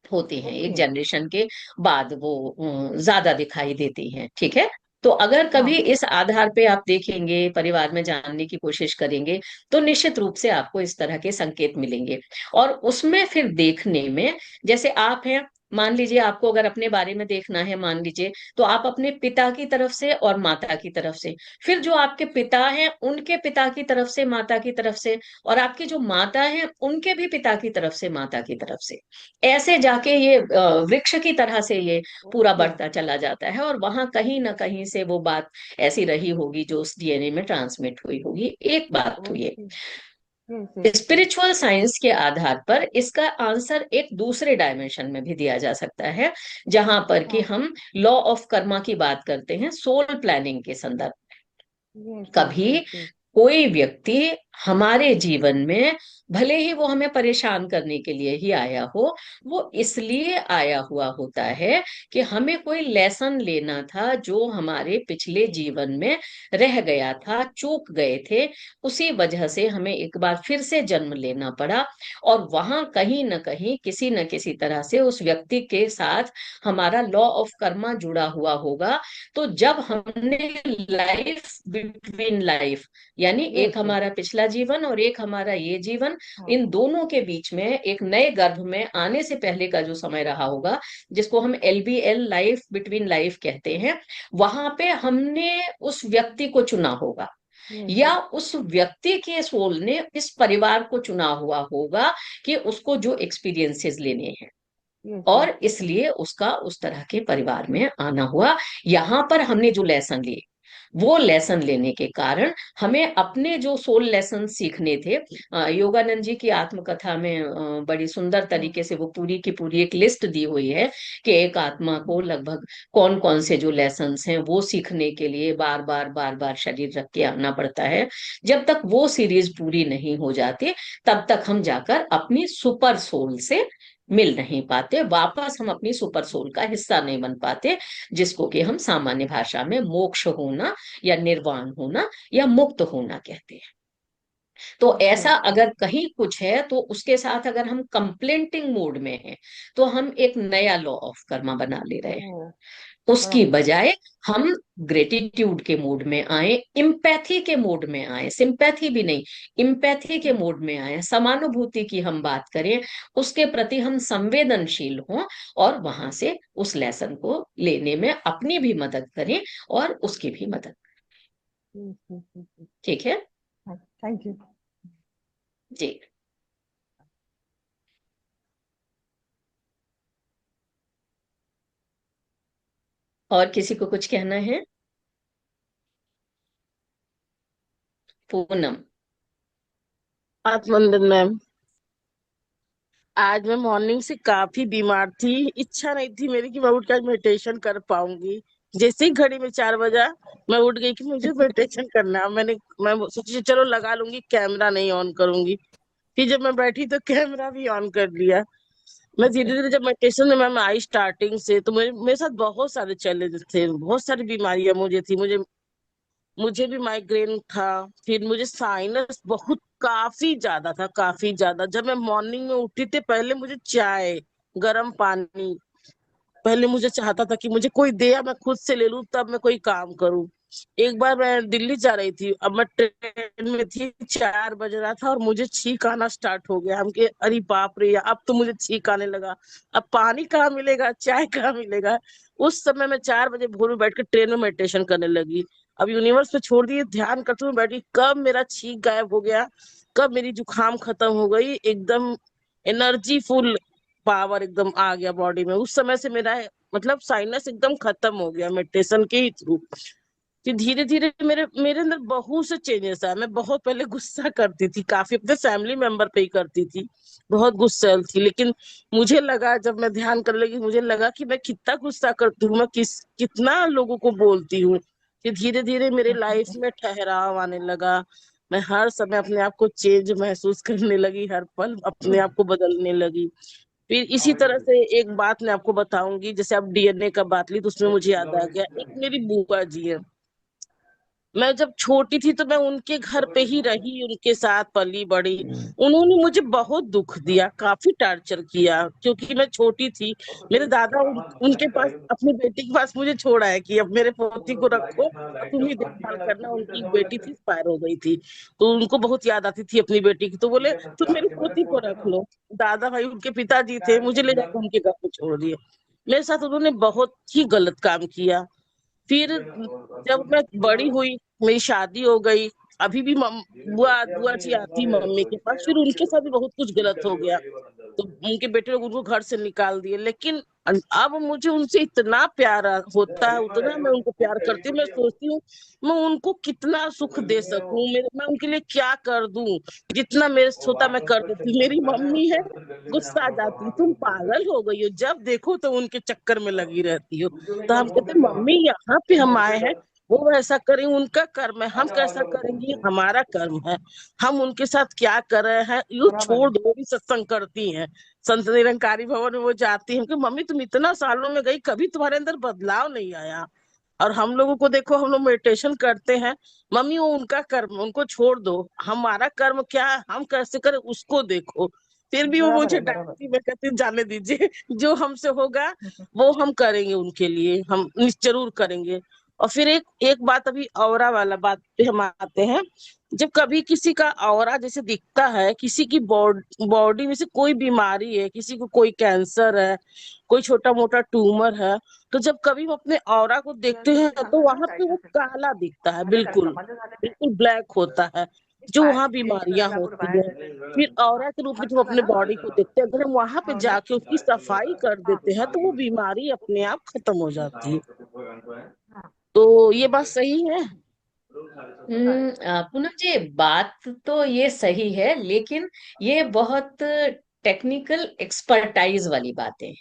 होती हैं, एक ओके। जनरेशन के बाद वो ज्यादा दिखाई देती हैं, ठीक है। तो अगर कभी हाँ इस आधार पे आप देखेंगे, परिवार में जानने की कोशिश करेंगे, तो निश्चित रूप से आपको इस तरह के संकेत मिलेंगे। और उसमें फिर देखने में, जैसे आप हैं, मान लीजिए आपको अगर अपने बारे में देखना है, मान लीजिए, तो आप अपने पिता की तरफ से और माता की तरफ से, फिर जो आपके पिता हैं उनके पिता की तरफ से, माता की तरफ से, और आपकी जो माता है उनके भी पिता की तरफ से, माता की तरफ से, ऐसे जाके ये वृक्ष की तरह से ये पूरा ओके। बढ़ता चला जाता है, और वहां कहीं ना कहीं से वो बात ऐसी रही होगी जो उस डीएनए में ट्रांसमिट हुई होगी। एक बात तो ये, okay. Yes yes yes. Spiritual science के आधार पर इसका आंसर एक दूसरे डायमेंशन में भी दिया जा सकता है, जहां पर कि हाँ। हम लॉ ऑफ कर्मा की बात करते हैं सोल प्लानिंग के संदर्भ। यस यस कभी यस यस। कोई व्यक्ति हमारे जीवन में, भले ही वो हमें परेशान करने के लिए ही आया हो, वो इसलिए आया हुआ होता है कि हमें कोई लेसन लेना था जो हमारे पिछले जीवन में रह गया था, चूक गए थे, उसी वजह से हमें एक बार फिर से जन्म लेना पड़ा। और वहां कहीं ना कहीं किसी न किसी तरह से उस व्यक्ति के साथ हमारा लॉ ऑफ कर्मा जुड़ा हुआ होगा। तो जब हमने लाइफ बिटवीन लाइफ, यानी यस एक यस। हमारा पिछला जीवन और एक हमारा ये जीवन, हाँ इन दोनों के बीच में एक नए गर्भ में आने से पहले का जो समय रहा होगा, जिसको हम एलबीएल, लाइफ बिटवीन लाइफ कहते हैं, वहां पे हमने उस व्यक्ति को चुना होगा, यस या उस व्यक्ति के सोल ने इस परिवार को चुना हुआ होगा कि उसको जो एक्सपीरियंसेस लेने हैं, यस यस। और इसलिए उसका उस तरह के परिवार में आना हुआ। यहाँ पर हमने जो लेसन लिए, वो लेसन लेने के कारण हमें अपने जो सोल लेसन सीखने थे, योगानंद जी की आत्मकथा में बड़ी सुंदर हाँ तरीके से वो पूरी की पूरी एक लिस्ट दी हुई है कि एक आत्मा को लगभग कौन कौन से जो लेसन्स हैं वो सीखने के लिए बार बार शरीर रख के आना पड़ता है। जब तक वो सीरीज पूरी नहीं हो जाती, तब तक हम जाकर अपनी सुपर सोल से मिल नहीं पाते, वापस हम अपनी सुपर सोल का हिस्सा नहीं बन पाते, जिसको कि हम सामान्य भाषा में मोक्ष होना या निर्वाण होना या मुक्त होना कहते हैं। तो ओके ऐसा ओके। अगर कहीं कुछ है, तो उसके साथ अगर हम कंप्लेंटिंग मोड में हैं, तो हम एक नया लॉ ऑफ कर्मा बना ले रहे हैं। ओ बड़ा उसकी अच्छा। बजाय हम ग्रेटिट्यूड के मोड में आए, इम्पैथी के मोड में आए, सिंपैथी भी नहीं, इम्पैथी के मोड में आए, समानुभूति की हम बात करें, उसके प्रति हम संवेदनशील हों, और वहां से उस लेसन को लेने में अपनी भी मदद करें और उसकी भी मदद। Yes yes yes. ठीक है थैंक यू। जी। और किसी को कुछ कहना है? पूनम। आत्मनंदन मैम, आज मैं मॉर्निंग से काफी बीमार थी। इच्छा नहीं थी मेरी कि मैं उठ कर मेडिटेशन कर पाऊंगी। जैसे ही घड़ी में 4 बजा, मैं उठ गई कि मुझे मेडिटेशन करना है। मैं सोची चलो लगा लूंगी, कैमरा नहीं ऑन करूंगी। फिर जब मैं बैठी तो कैमरा भी ऑन कर लिया। मैं धीरे धीरे जब मेडिटेशन में मैम आई स्टार्टिंग से, तो मेरे साथ बहुत सारे चैलेंज थे, बहुत सारी बीमारियां मुझे मुझे भी माइग्रेन था। फिर मुझे साइनस बहुत काफी ज्यादा था, काफी ज्यादा। जब मैं मॉर्निंग में उठी थी, पहले मुझे चाय, गर्म पानी, पहले मुझे चाहता था कि मुझे कोई दे या मैं खुद से ले लूं, तब मैं कोई काम करूं। एक बार मैं दिल्ली जा रही थी, अब मैं ट्रेन में थी, 4 बज रहा था और मुझे छींक आना स्टार्ट हो गया। हम के अरे बाप रे, अब तो मुझे छींक आने लगा। अब पानी कहाँ मिलेगा, चाय कहाँ मिलेगा। उस समय मैं 4 बजे भोर में बैठ के ट्रेन में मेडिटेशन करने लगी। अब यूनिवर्स पे छोड़ दिए, ध्यान करते हुए बैठी, कब मेरा छींक गायब हो गया, कब मेरी जुकाम खत्म हो गई, एकदम एनर्जी फुल पावर एकदम आ गया बॉडी में। उस समय से मेरा मतलब साइनस एकदम खत्म हो गया मेडिटेशन के ही थ्रू। फिर धीरे धीरे मेरे मेरे अंदर बहुत से चेंजेस आए। मैं बहुत पहले गुस्सा करती थी, काफी अपने फैमिली मेंबर पे ही करती थी, बहुत गुस्सैल थी। लेकिन मुझे लगा, जब मैं ध्यान करने लगी, मुझे लगा कि मैं कितना गुस्सा करती हूँ, मैं कितना लोगों को बोलती हूँ। फिर धीरे धीरे मेरे लाइफ में ठहराव आने लगा। मैं हर समय अपने आप को चेंज महसूस करने लगी, हर पल अपने आप को बदलने लगी। फिर इसी तरह से एक बात मैं आपको बताऊंगी, जैसे आप डीएनए का बात ली तो उसमें मुझे याद आ गया। एक मेरी बुआ जी है, मैं जब छोटी थी तो मैं उनके घर पे ही रही, उनके साथ पली बड़ी। उन्होंने मुझे बहुत दुख दिया, काफी टॉर्चर किया, क्योंकि मैं छोटी थी। मेरे दादा उनके पास, अपनी बेटी के पास मुझे छोड़ा है कि अब मेरे पोती को रखो और तुम ही देखभाल करना। उनकी एक बेटी थी, एक्सपायर हो गई थी, तो उनको बहुत याद आती थी अपनी बेटी की, तो बोले तुम मेरी पोती को रख लो। दादा भाई उनके पिताजी थे, मुझे ले जाकर उनके घर पे छोड़ दिए। मेरे साथ उन्होंने बहुत ही गलत काम किया। फिर जब मैं बड़ी हुई, मेरी शादी हो गई, अभी भी बुआ बुआ जी आती मम्मी के पास, फिर उनके साथ भी बहुत कुछ गलत हो गया, तो उनके बेटे लोग उनको घर से निकाल दिए। लेकिन अब मुझे उनसे इतना प्यार होता है, उतना मैं उनको प्यार करती हूँ। मैं सोचती हूँ मैं उनको कितना सुख दे सकूं, मैं उनके लिए क्या कर दूं। जितना मेरे से होता मैं कर देती। मेरी मम्मी है, गुस्सा आ जाती, तुम पागल हो गई हो, जब देखो तो उनके चक्कर में लगी रहती हो। तो हम कहते मम्मी यहाँ पे हम आए हैं, वो ऐसा करें, उनका कर्म है, हम कैसा करेंगे, हमारा कर्म है। हम उनके साथ क्या कर रहे हैं यू छोड़ दो। वो भी सत्संग करती हैं, संत निरंकारी भवन में वो जाती है कि मम्मी तुम इतना सालों में गई, कभी तुम्हारे अंदर बदलाव नहीं आया। और हम लोगों को देखो, हम लोग मेडिटेशन करते हैं, मम्मी वो उनका कर्म, उनको छोड़ दो, हमारा कर्म क्या है, हम कैसे करें उसको देखो। फिर भी वो मुझे डांटती, मैं कहती हूँ, जाने दीजिए, जो हमसे होगा वो हम करेंगे, उनके लिए हम जरूर करेंगे। और फिर एक एक बात, अभी ऑरा वाला बात पे हम आते हैं। जब कभी किसी का ऑरा जैसे दिखता है, किसी की बॉडी में से कोई बीमारी है, किसी को कोई कैंसर है, कोई छोटा मोटा ट्यूमर है, तो जब कभी हम अपने ऑरा को देखते हैं तो वहां पे वो काला दिखता है, बिल्कुल बिल्कुल ब्लैक होता है, जो वहां बीमारियां होती है। फिर ऑरा के रूप में जब अपने बॉडी को देखते हैं, अगर हम वहां पे जाके उसकी सफाई कर देते हैं तो वो बीमारी अपने आप खत्म हो जाती है। तो ये बात सही है। पूनम जी, बात तो ये सही है, लेकिन ये बहुत टेक्निकल एक्सपर्टाइज वाली बातें हैं।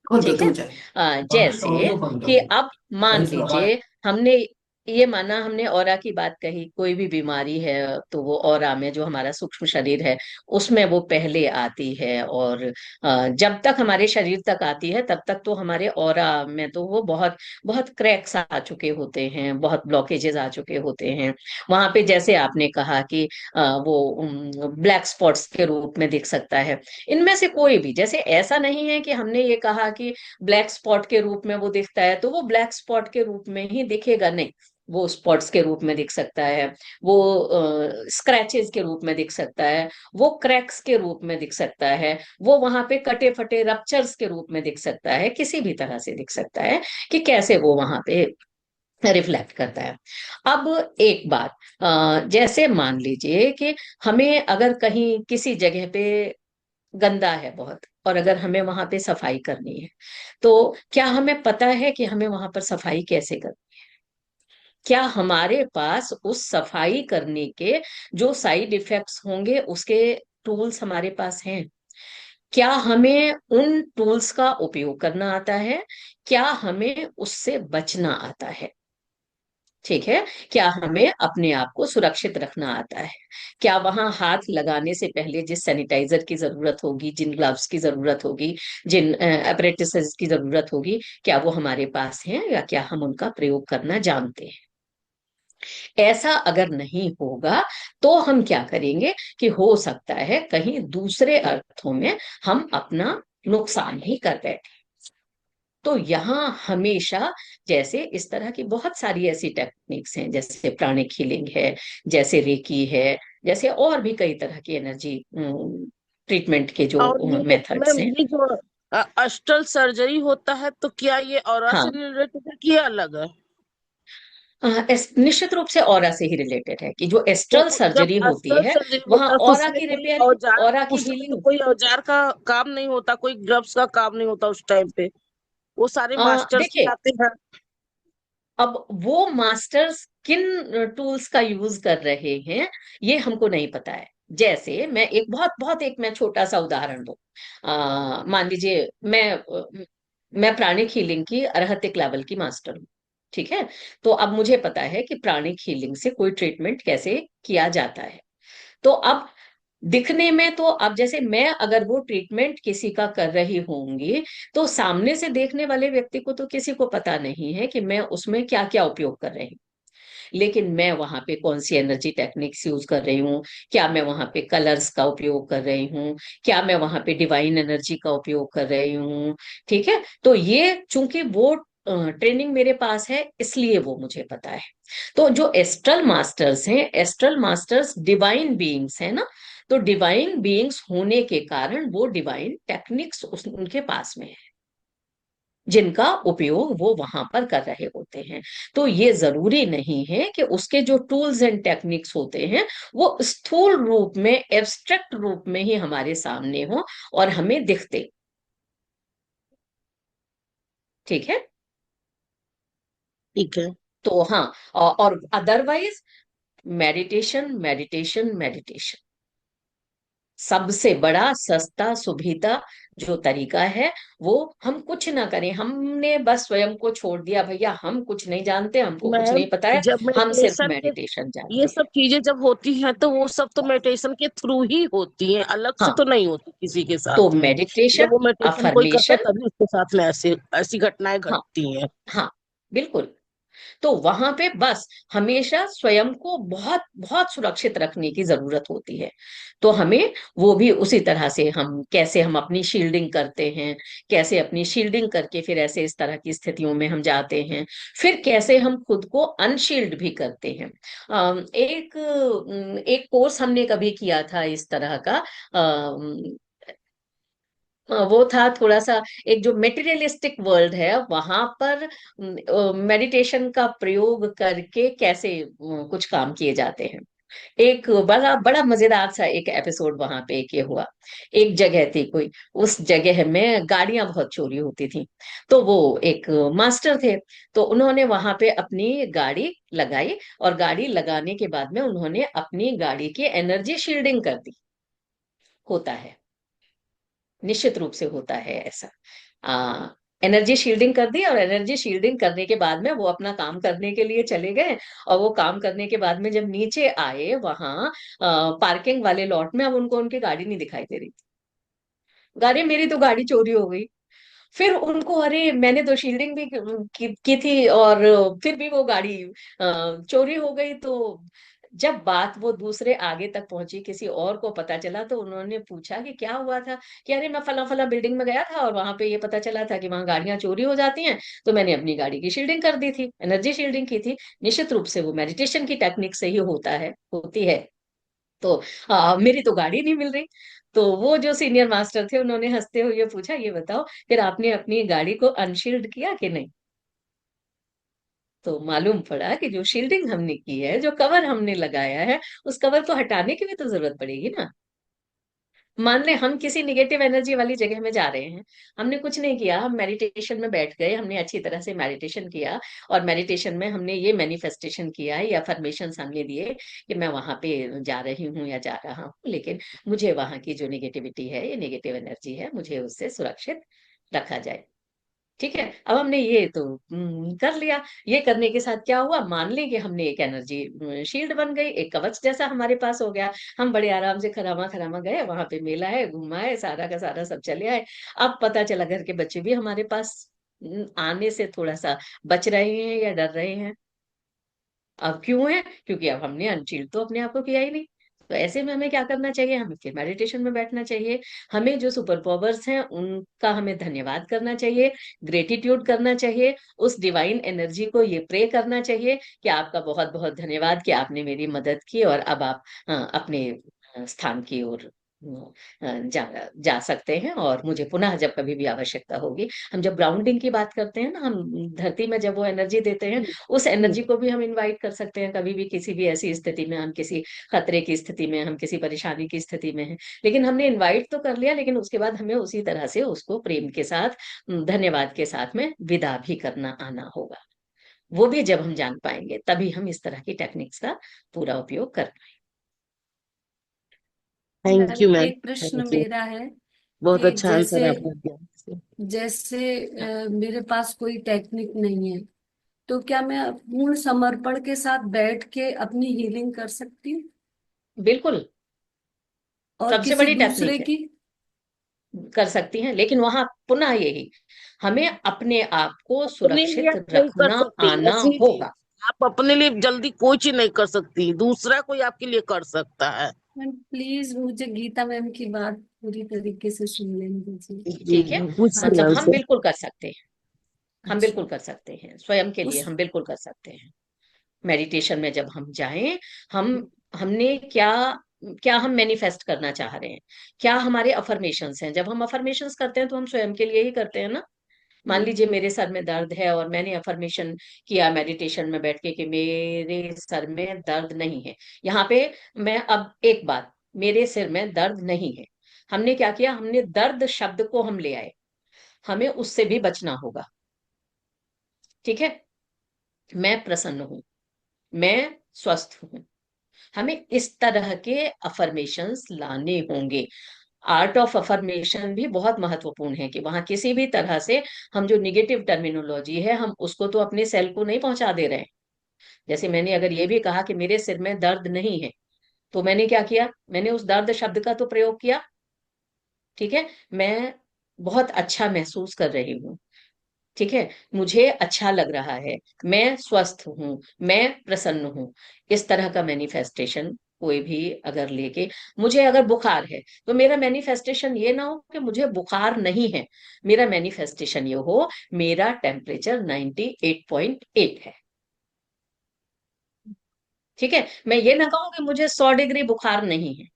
कौन तो ठीक है। तू जाए जैसे ऑडियो बंद कि कर दो अब मान लीजिए हमने ये माना, हमने ऑरा की बात कही, कोई भी बीमारी है तो वो ऑरा में, जो हमारा सूक्ष्म शरीर है उसमें वो पहले आती है। और जब तक हमारे शरीर तक आती है तब तक तो हमारे ऑरा में तो वो बहुत बहुत क्रैक्स आ चुके होते हैं, बहुत ब्लॉकेजेस आ चुके होते हैं। वहां पे जैसे आपने कहा कि वो ब्लैक स्पॉट्स के रूप में दिख सकता है। इनमें से कोई भी, जैसे ऐसा नहीं है कि हमने ये कहा कि ब्लैक स्पॉट के रूप में वो दिखता है तो वो ब्लैक स्पॉट के रूप में ही दिखेगा, नहीं। वो स्पॉट्स के रूप में दिख सकता है, वो स्क्रैचेस के रूप में दिख सकता है, वो क्रैक्स के रूप में दिख सकता है, वो वहां पे कटे फटे रप्चर्स के रूप में दिख सकता है, किसी भी तरह से दिख सकता है कि कैसे वो वहां पे रिफ्लेक्ट करता है। अब एक बात, जैसे मान लीजिए कि हमें अगर कहीं किसी जगह पे गंदा है बहुत, और अगर हमें वहां पे सफाई करनी है, तो क्या हमें पता है कि हमें वहां पर सफाई कैसे करनी? क्या हमारे पास उस सफाई करने के जो साइड इफेक्ट्स होंगे उसके टूल्स हमारे पास हैं? क्या हमें उन टूल्स का उपयोग करना आता है? क्या हमें उससे बचना आता है? ठीक है। क्या हमें अपने आप को सुरक्षित रखना आता है? क्या वहां हाथ लगाने से पहले जिस सैनिटाइजर की जरूरत होगी, जिन ग्लव्स की जरूरत होगी, जिन एपरेटिसेस की जरूरत होगी, क्या वो हमारे पास हैं, या क्या हम उनका प्रयोग करना जानते हैं? ऐसा अगर नहीं होगा तो हम क्या करेंगे कि हो सकता है कहीं दूसरे अर्थों में हम अपना नुकसान ही कर बैठे। तो यहाँ हमेशा, जैसे इस तरह की बहुत सारी ऐसी टेक्निक्स हैं, जैसे प्राणिक हीलिंग है, जैसे रेकी है, जैसे और भी कई तरह की एनर्जी ट्रीटमेंट के जो और ये मेथड्स मैम, हैं। ये जो अष्टल सर्जरी होता है, तो क्या ये ऑरा से हाँ, रिलेटेड है कि ये अलग है? निश्चित रूप से ऑरा से ही रिलेटेड है कि जो तो एस्ट्रल जब सर्जरी होती अस्तर है सर्जरी वहां होता है तो ऑरा उसमें की कोई रिपेयर, औजार, ऑरा की उस टाइम पे हीलिंग। कोई औजार का काम नहीं होता, कोई ग्लव्स का काम नहीं होता उस टाइम पे, वो सारे मास्टर्स ही देखिए, आते हैं। अब वो मास्टर्स किन टूल्स का यूज कर रहे हैं ये हमको नहीं पता है। जैसे मैं एक बहुत बहुत एक मैं छोटा सा उदाहरण दूं, मान लीजिए मैं प्राणिक हीलिंग की अरहतिक लेवल की मास्टर हूँ, ठीक है। तो अब मुझे पता है कि प्राणिक हीलिंग से कोई ट्रीटमेंट कैसे किया जाता है। तो अब दिखने में तो अब जैसे मैं अगर वो ट्रीटमेंट किसी का कर रही होंगी, तो सामने से देखने वाले व्यक्ति को तो किसी को पता नहीं है कि मैं उसमें क्या क्या उपयोग कर रही हूँ। लेकिन मैं वहां पे कौन सी एनर्जी टेक्निक्स यूज कर रही हूँ, क्या मैं वहां पे कलर्स का उपयोग कर रही हूँ, क्या मैं वहां पे डिवाइन एनर्जी का उपयोग कर रही हूँ, ठीक है। तो ये चूंकि वो ट्रेनिंग मेरे पास है इसलिए वो मुझे पता है। तो जो एस्ट्रल मास्टर्स हैं, एस्ट्रल मास्टर्स डिवाइन बीइंग्स है ना, तो डिवाइन बीइंग्स होने के कारण वो डिवाइन टेक्निक्स उनके पास में है जिनका उपयोग वो वहां पर कर रहे होते हैं। तो ये जरूरी नहीं है कि उसके जो टूल्स एंड टेक्निक्स होते हैं वो स्थूल रूप में, एब्स्ट्रैक्ट रूप में ही हमारे सामने हो और हमें दिखते, ठीक है। ठीक है। तो हाँ, और अदरवाइज मेडिटेशन मेडिटेशन मेडिटेशन सबसे बड़ा सस्ता सुविधा जो तरीका है, वो हम कुछ ना करें, हमने बस स्वयं को छोड़ दिया, भैया हम कुछ नहीं जानते, हमको कुछ मैम, नहीं पता है, जब हम सिर्फ मेडिटेशन के मेडिटेशन ये जानते हैं। सब चीजें जब होती हैं तो वो सब तो मेडिटेशन के थ्रू ही होती हैं, अलग से हाँ, तो नहीं होती किसी के तो साथ में। जब मेडिटेशन, वो मेडिटेशन कोई करता है अफर्मेशन, तभी उसके साथ में ऐसी ऐसी घटनाएं हाँ घटती हैं। हाँ बिल्कुल। तो वहां पे बस हमेशा स्वयं को बहुत बहुत सुरक्षित रखने की जरूरत होती है। तो हमें वो भी उसी तरह से, हम कैसे हम अपनी शील्डिंग करते हैं, कैसे अपनी शील्डिंग करके फिर ऐसे इस तरह की स्थितियों में हम जाते हैं, फिर कैसे हम खुद को अनशील्ड भी करते हैं। एक कोर्स हमने कभी किया था इस तरह का। वो था थोड़ा सा, एक जो मेटेरियलिस्टिक वर्ल्ड है वहां पर मेडिटेशन का प्रयोग करके कैसे कुछ काम किए जाते हैं। एक बड़ा बड़ा मजेदार सा एक एपिसोड वहां पे एक ये हुआ। एक जगह थी कोई, उस जगह में गाड़ियां बहुत चोरी होती थी। तो वो एक मास्टर थे, तो उन्होंने वहां पे अपनी गाड़ी लगाई, और गाड़ी लगाने के बाद में उन्होंने अपनी गाड़ी की एनर्जी शील्डिंग कर दी। होता है, निश्चित रूप से होता है ऐसा। आ, एनर्जी शील्डिंग कर दी, और एनर्जी शील्डिंग करने के बाद में वो अपना काम करने के लिए चले गए। और वो काम करने के बाद में जब नीचे आए वहां पार्किंग वाले लॉट में, अब उनको उनकी गाड़ी नहीं दिखाई दे रही थी। गाड़ी, मेरी तो गाड़ी चोरी हो गई। फिर उनको, अरे मैंने तो शील्डिंग भी की थी, और फिर भी वो गाड़ी चोरी हो गई। तो जब बात वो दूसरे आगे तक पहुंची, किसी और को पता चला, तो उन्होंने पूछा कि क्या हुआ था। कि अरे मैं फला फला बिल्डिंग में गया था और वहां पे ये पता चला था कि वहां गाड़ियां चोरी हो जाती हैं, तो मैंने अपनी गाड़ी की शील्डिंग कर दी थी, एनर्जी शील्डिंग की थी। निश्चित रूप से वो मेडिटेशन की टेक्निक से ही होता है, होती है। तो मेरी तो गाड़ी नहीं मिल रही। तो वो जो सीनियर मास्टर थे उन्होंने हंसते हुए पूछा, ये बताओ फिर आपने अपनी गाड़ी को अनशील्ड किया कि नहीं। तो मालूम पड़ा कि जो शील्डिंग हमने की है, जो कवर हमने लगाया है, उस कवर को हटाने की भी तो जरूरत पड़ेगी ना। मान ले हम किसी निगेटिव एनर्जी वाली जगह में जा रहे हैं, हमने कुछ नहीं किया, हम मेडिटेशन में बैठ गए, हमने अच्छी तरह से मेडिटेशन किया, और मेडिटेशन में हमने ये मैनिफेस्टेशन किया या अफर्मेशंस हमने दिए कि मैं वहां पे जा रही हूँ या जा रहा हूँ, लेकिन मुझे वहां की जो निगेटिविटी है, ये निगेटिव एनर्जी है, मुझे उससे सुरक्षित रखा जाए। ठीक है, अब हमने ये तो कर लिया। ये करने के साथ क्या हुआ, मान लें कि हमने एक एनर्जी शील्ड बन गई, एक कवच जैसा हमारे पास हो गया। हम बड़े आराम से खरामा खरामा गए, वहां पे मेला है, घुमाए, सारा का सारा सब चले आए। अब पता चला घर के बच्चे भी हमारे पास आने से थोड़ा सा बच रहे हैं या डर रहे हैं। अब क्यों है, क्योंकि अब हमने अनशील्ड तो अपने आप को किया ही नहीं। तो ऐसे में हमें क्या करना चाहिए, हमें फिर मेडिटेशन में बैठना चाहिए। हमें जो सुपर पावर्स हैं उनका हमें धन्यवाद करना चाहिए, ग्रेटिट्यूड करना चाहिए, उस डिवाइन एनर्जी को ये प्रे करना चाहिए कि आपका बहुत बहुत धन्यवाद कि आपने मेरी मदद की, और अब आप अपने स्थान की ओर जा सकते हैं। और मुझे पुनः जब कभी भी आवश्यकता होगी, हम जब ग्राउंडिंग की बात करते हैं ना, हम धरती में जब वो एनर्जी देते हैं, उस एनर्जी को भी हम इनवाइट कर सकते हैं कभी भी, किसी भी ऐसी स्थिति में, हम किसी खतरे की स्थिति में, हम किसी परेशानी की स्थिति में हैं, लेकिन हमने इनवाइट तो कर लिया, लेकिन उसके बाद हमें उसी तरह से उसको प्रेम के साथ, धन्यवाद के साथ में विदा भी करना आना होगा। वो भी जब हम जान पाएंगे, तभी हम इस तरह की टेक्निक्स का पूरा उपयोग कर थैंक मैम यू मैम, एक प्रश्न थैंक यू, मेरा है बहुत कि अच्छा आंसर जैसे आपने दिया। जैसे मेरे पास कोई टेक्निक नहीं है, तो क्या मैं पूर्ण समर्पण के साथ बैठ के अपनी हीलिंग कर सकती हूँ बिल्कुल, और सबसे किसी बड़ी दूसरे टेक्निक है, की? कर सकती हैं, लेकिन वहां पुनः यही, हमें अपने आप को अपने लिए सुरक्षित आप नहीं कर रखना सकती आना ऐसी चीज, होगा। आप अपने लिए जल्दी कोई चीज नहीं कर सकती, दूसरा कोई आपके लिए कर सकता है। मैम प्लीज मुझे गीता मैम की बात पूरी तरीके से सुन लेने दीजिए। जी ठीक है, जी, पूछिए मतलब मैम हम से। बिल्कुल कर सकते हैं, हम अच्छा। बिल्कुल कर सकते हैं, स्वयं के लिए उस हम बिल्कुल कर सकते हैं। मेडिटेशन में जब हम जाएं, हम हमने क्या क्या हम मैनिफेस्ट करना चाह रहे हैं, क्या हमारे अफर्मेशंस हैं। जब हम अफर्मेशंस करते हैं तो हम स्वयं के लिए ही करते हैं ना। मान लीजिए मेरे सर में दर्द है और मैंने अफर्मेशन किया मेडिटेशन में बैठ के कि मेरे सर में दर्द नहीं है। यहाँ पे मैं अब एक बात, मेरे सिर में दर्द नहीं है, हमने क्या किया, हमने दर्द शब्द को हम ले आए, हमें उससे भी बचना होगा। ठीक है, मैं प्रसन्न हूं, मैं स्वस्थ हूं, हमें इस तरह के अफर्मेशंस लाने होंगे। आर्ट ऑफ अफर्मेशन भी बहुत महत्वपूर्ण है कि वहां किसी भी तरह से हम जो निगेटिव टर्मिनोलॉजी है, हम उसको तो अपने सेल को नहीं पहुंचा दे रहे हैं। जैसे मैंने अगर ये भी कहा कि मेरे सिर में दर्द नहीं है, तो मैंने क्या किया, मैंने उस दर्द शब्द का तो प्रयोग किया। ठीक है, मैं बहुत अच्छा महसूस कर रही हूँ, ठीक है, मुझे अच्छा लग रहा है, मैं स्वस्थ हूं, मैं प्रसन्न हूं। इस तरह का मैनिफेस्टेशन कोई भी अगर लेके, मुझे अगर बुखार है, तो मेरा मैनिफेस्टेशन ये ना हो कि मुझे बुखार नहीं है, मेरा मैनिफेस्टेशन ये हो मेरा टेम्परेचर 98.8 है। ठीक है, मैं ये ना कहूं कि मुझे 100 डिग्री बुखार नहीं है,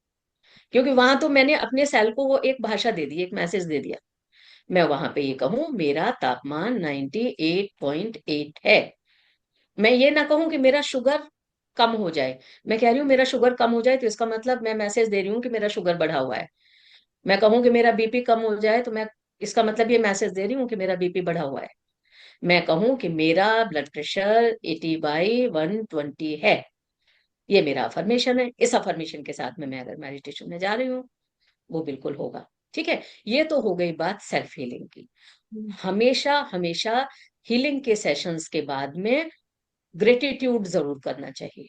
क्योंकि वहां तो मैंने अपने सेल को वो एक भाषा दे दी, एक मैसेज दे दिया। मैं वहां पे ये कहूं मेरा तापमान 98.8 है। मैं ये ना कहूं कि मेरा शुगर कम हो जाए, मैं कह रही हूँ मेरा शुगर कम हो जाए, तो इसका मतलब मैं मैसेज दे रही हूँ कि मेरा शुगर बढ़ा हुआ है। मैं कहूँ कि मेरा बीपी कम हो जाए, तो मैं इसका मतलब ये मैसेज दे रही हूँ कि मेरा बीपी बढ़ा हुआ है। मैं कहूँ कि मेरा ब्लड प्रेशर 80/120 है, ये मेरा अफर्मेशन है। इस अफर्मेशन के साथ में मैं अगर मेडिटेशन में जा रही हूँ, वो बिल्कुल होगा। ठीक है, ये तो हो गई बात सेल्फ हीलिंग की। हमेशा हमेशा हीलिंग के सेशंस के बाद में ग्रेटिट्यूड जरूर करना चाहिए,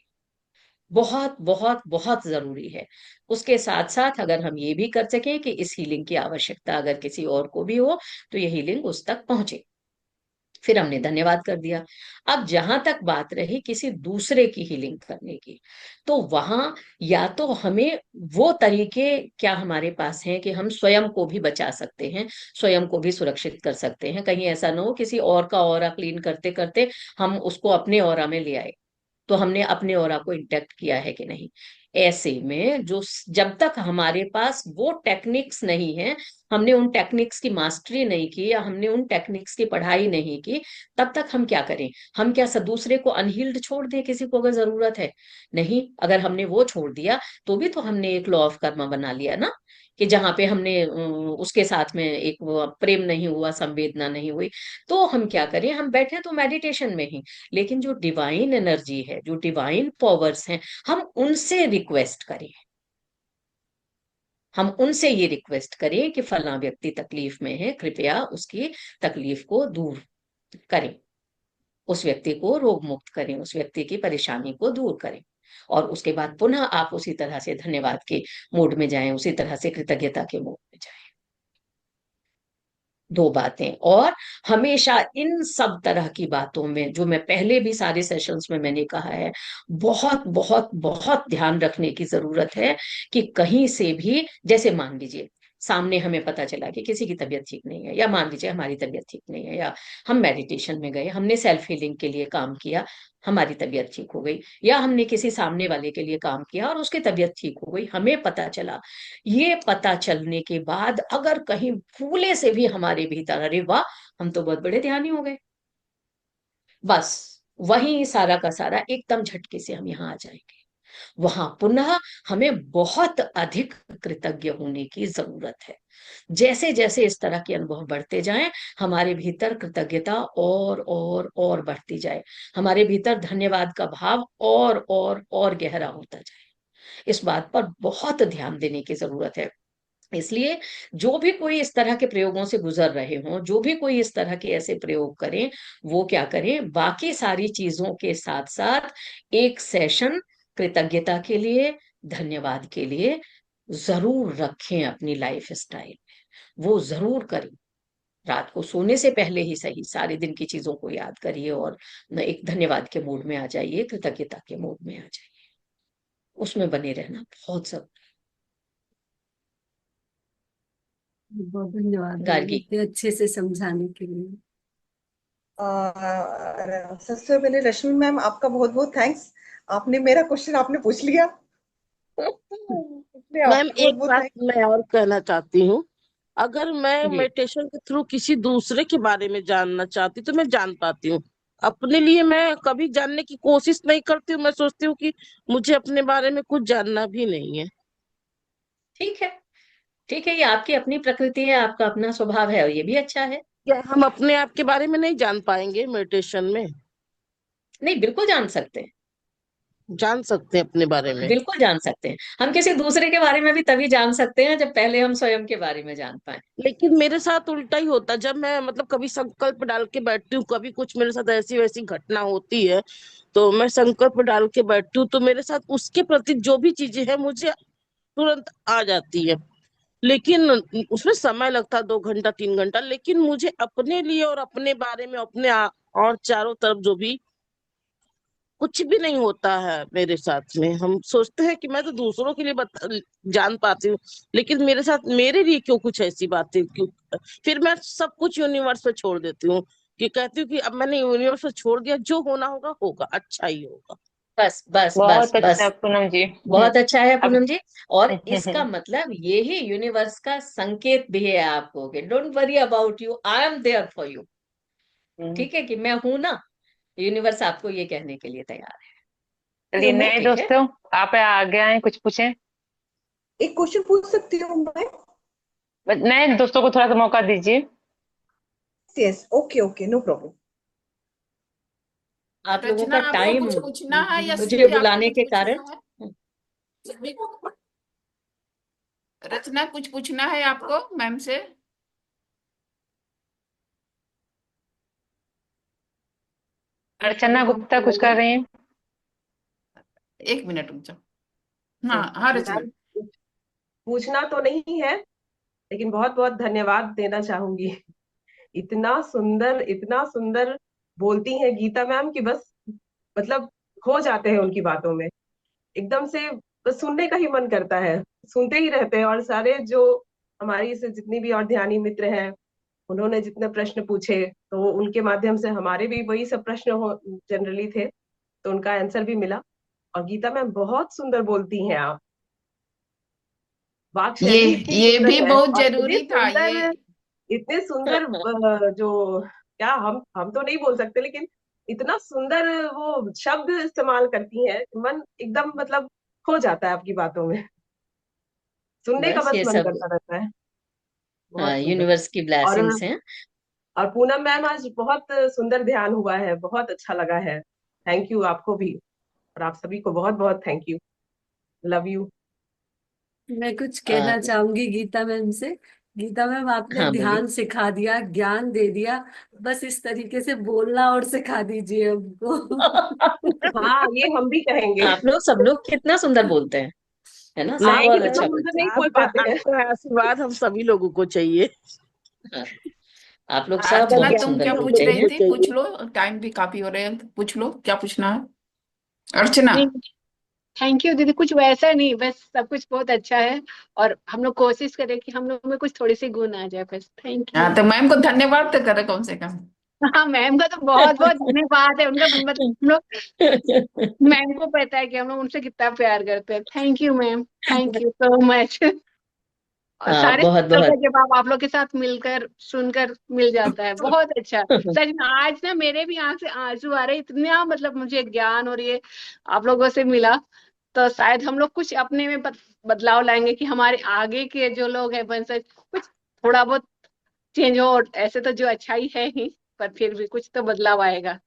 बहुत बहुत बहुत जरूरी है। उसके साथ साथ अगर हम ये भी कर सकें कि इस हीलिंग की आवश्यकता अगर किसी और को भी हो, तो ये हीलिंग उस तक पहुंचे, फिर हमने धन्यवाद कर दिया। अब जहां तक बात रही किसी दूसरे की हीलिंग करने की, तो वहां या तो हमें वो तरीके क्या हमारे पास हैं कि हम स्वयं को भी बचा सकते हैं, स्वयं को भी सुरक्षित कर सकते हैं, कहीं ऐसा ना हो किसी और का ऑरा क्लीन करते करते हम उसको अपने ऑरा में ले आए, तो हमने अपने ऑरा को इंटैक्ट किया है कि नहीं। ऐसे में जो जब तक हमारे पास वो टेक्निक्स नहीं है, हमने उन टेक्निक्स की मास्टरी नहीं की या हमने उन टेक्निक्स की पढ़ाई नहीं की, तब तक हम क्या करें, हम क्या दूसरे को अनहील्ड छोड़ दें किसी को अगर जरूरत है? नहीं, अगर हमने वो छोड़ दिया, तो भी तो हमने एक लॉ ऑफ कर्मा बना लिया ना, कि जहां पे हमने उसके साथ में एक वो प्रेम नहीं हुआ, संवेदना नहीं हुई। तो हम क्या करें, हम बैठे तो मेडिटेशन में ही, लेकिन जो डिवाइन एनर्जी है, जो डिवाइन पावर्स हैं, हम उनसे रिक्वेस्ट करें, हम उनसे ये रिक्वेस्ट करें कि फला व्यक्ति तकलीफ में है, कृपया उसकी तकलीफ को दूर करें, उस व्यक्ति को रोग मुक्त करें, उस व्यक्ति की परेशानी को दूर करें। और उसके बाद पुनः आप उसी तरह से धन्यवाद के मूड में जाएं, उसी तरह से कृतज्ञता के मूड में जाएं। दो बातें, और हमेशा इन सब तरह की बातों में, जो मैं पहले भी सारे सेशंस में मैंने कहा है, बहुत बहुत बहुत ध्यान रखने की जरूरत है कि कहीं से भी, जैसे मान लीजिए सामने हमें पता चला कि किसी की तबीयत ठीक नहीं है, या मान लीजिए हमारी तबीयत ठीक नहीं है, या हम मेडिटेशन में गए, हमने सेल्फ हीलिंग के लिए काम किया, हमारी तबीयत ठीक हो गई, या हमने किसी सामने वाले के लिए काम किया और उसकी तबीयत ठीक हो गई, हमें पता चला। ये पता चलने के बाद अगर कहीं फूले से भी हमारे भीतर, अरे वाह, हम तो बहुत बड़े ध्यानी हो गए, बस वही सारा का सारा एकदम झटके से हम यहाँ आ जाएंगे। वहां पुनः हमें बहुत अधिक कृतज्ञ होने की जरूरत है। जैसे जैसे इस तरह के अनुभव बढ़ते जाएं, हमारे भीतर कृतज्ञता और बढ़ती जाए, हमारे भीतर धन्यवाद का भाव और गहरा होता जाए। इस बात पर बहुत ध्यान देने की जरूरत है। इसलिए जो भी कोई इस तरह के प्रयोगों से गुजर रहे हों, जो भी कोई इस तरह के ऐसे प्रयोग करें, वो क्या करें, बाकी सारी चीजों के साथ साथ एक सेशन कृतज्ञता के लिए, धन्यवाद के लिए जरूर रखें अपनी लाइफ स्टाइल में। वो जरूर करें। रात को सोने से पहले ही सही सारे दिन की चीजों को याद करिए और एक धन्यवाद के मूड में आ जाइए, कृतज्ञता के मूड में आ जाइए। उसमें बने रहना बहुत जरूरी। बहुत धन्यवाद मैम, गार्गी। इतने अच्छे से समझाने के लिए। सबसे पहले रश्मि मैम, आपका बहुत बहुत थैंक्स। आपने मेरा क्वेश्चन आपने पूछ लिया। इसलिए मैम आपका बहुत एक बहुत बात थैंक्स। मैं और कहना चाहती हूँ, अगर मैं जी मेडिटेशन के थ्रू किसी दूसरे के बारे में जानना चाहती तो मैं जान पाती हूँ। अपने लिए मैं कभी जानने की कोशिश नहीं करती हूँ। मैं सोचती हूँ कि मुझे अपने बारे में कुछ जानना भी नहीं है। ठीक है, ठीक है, ये आपकी अपनी प्रकृति है, आपका अपना स्वभाव है, और ये भी अच्छा है। क्या हम अपने आप के बारे में नहीं जान पाएंगे मेडिटेशन में? नहीं, बिल्कुल जान सकते हैं, जान सकते हैं अपने बारे में। बिल्कुल जान सकते हैं। हम किसी दूसरे के बारे में भी तभी जान सकते हैं जब पहले हम स्वयं के बारे में जान पाए। लेकिन मेरे साथ उल्टा ही होता है। जब मैं मतलब कभी संकल्प डाल के बैठती हूँ, कभी कुछ मेरे साथ ऐसी वैसी घटना होती है, तो मैं संकल्प डाल के बैठती हूँ, तो मेरे साथ उसके प्रति जो भी चीजें हैं मुझे तुरंत आ जाती है। लेकिन उसमें समय लगता है 2 घंटा 3 घंटा। लेकिन मुझे अपने लिए और अपने बारे में और चारों तरफ जो भी कुछ भी नहीं होता है मेरे साथ में। हम सोचते हैं कि मैं तो दूसरों के लिए जान पाती हूँ, लेकिन मेरे साथ मेरे लिए क्यों कुछ ऐसी बातें क्यों? फिर मैं सब कुछ यूनिवर्स पे छोड़ देती हूँ, कि कहती हूँ कि अब मैंने यूनिवर्स पे छोड़ दिया, जो होना होगा होगा, अच्छा ही होगा। बस बस बस बहुत अच्छा बस। पूनम जी। बहुत अच्छा है अब पूनम जी। और इसका मतलब ये ही यूनिवर्स का संकेत भी है आपको कि don't worry about you, I am there for you. ठीक है, कि मैं हूं ना। यूनिवर्स आपको ये कहने के लिए तैयार है। चलिए नए ठीक है। दोस्तों, आप आगे आए, कुछ पूछें। एक क्वेश्चन पूछ सकती हूँ मैं? बस नए दोस्तों को थोड़ा सा मौका दीजिए। Yes, okay okay, no problem. आप लोगों रचना, का आपको टाइम कुछ पूछना है या मुझे सीधे आपको बुलाने कुछ के पूछना कारण। है? रचना, कुछ पूछना है आपको मैम से? अर्चना गुप्ता कुछ कर रही हैं। एक मिनट रुक जाओ। हाँ हाँ रचना। मैम, पूछना तो नहीं है, लेकिन बहुत बहुत धन्यवाद देना चाहूंगी। इतना सुंदर बोलती हैं गीता मैम कि बस मतलब खो जाते हैं उनकी बातों में एकदम से। बस सुनने का ही मन करता है, सुनते ही रहते हैं। और सारे जो हमारी से जितनी भी और ध्यानी मित्र हैं, उन्होंने जितने प्रश्न पूछे, तो उनके माध्यम से हमारे भी वही सब प्रश्न हो जनरली थे, तो उनका आंसर भी मिला। और गीता मैम बहुत सुंदर बोलती हैं आप, वाक ये शैली इतनी ये भी सुंदर है। बहुत और जरूरी था ये। इतने सुंदर जो क्या हम तो नहीं बोल सकते, लेकिन इतना सुंदर वो शब्द इस्तेमाल करती हैं, मन एकदम मतलब खो जाता है आपकी बातों में। सुनने का बस बस ये मन सब करता रहता है। बहुत सुंदर। यूनिवर्स की और ब्लेसिंग्स हैं। पूनम मैम, आज बहुत सुंदर ध्यान हुआ है, बहुत अच्छा लगा है। थैंक यू आपको भी, और आप सभी को बहुत बहुत थैंक यू। Love you. मैं कुछ अ, कहना चाहूंगी गीता मैम से। गीता मैम, आपने हाँ बोलिए। ध्यान सिखा दिया, ज्ञान दे दिया। बस इस तरीके से बोलना और सिखा दीजिए हमको। हाँ, ये हम भी कहेंगे। आप लोग सब लोग कितना सुंदर बोलते हैं, है ना, सब नहीं, नहीं बहुत इतना अच्छा मैम, सुंदर बोलते नहीं बोल आपका पाते हैं। आपका आशीर्वाद हम सभी लोगों को चाहिए। हैं। हाँ, आप लोग सब आपका अर्चना, बहुत ज्ञान तुम सुंदर भी क्या हम पूछ बोलते रही लोगों हैं। को थी? पूछ चाहिए। लो, टाइम भी काफी हो रहे हैं, पूछ लो क्या पूछना है। अर्चना। नहीं, थैंक यू दीदी, कुछ वैसा नहीं, बस सब कुछ बहुत अच्छा है। और हम लोग कोशिश करें कि हम लोग में कुछ थोड़ी सी गुण आ जाए, बस। Thank you. हाँ, तो मैम को धन्यवाद तो करे कम से कम। हाँ, मैम का तो बहुत बहुत धन्यवाद है उनका, मतलब हम लोग, मैम को पता है कि हम लोग उनसे कितना प्यार करते हैं। Thank you ma'am, thank you so much. और हाँ, सारे बहुत सवाल का बहुत। जवाब आप लोग के साथ मिलकर सुनकर मिल जाता है, बहुत अच्छा। सच में आज ना मेरे भी आंख से आंसू आ रहे हैं, इतना मतलब मुझे ज्ञान और ये आप लोगों से मिला। तो शायद हम लोग कुछ अपने में बदलाव लाएंगे कि हमारे आगे के जो लोग हैं वंशज, कुछ थोड़ा बहुत चेंज हो। और ऐसे तो जो अच्छा ही है ही, पर फिर भी कुछ तो बदलाव आएगा।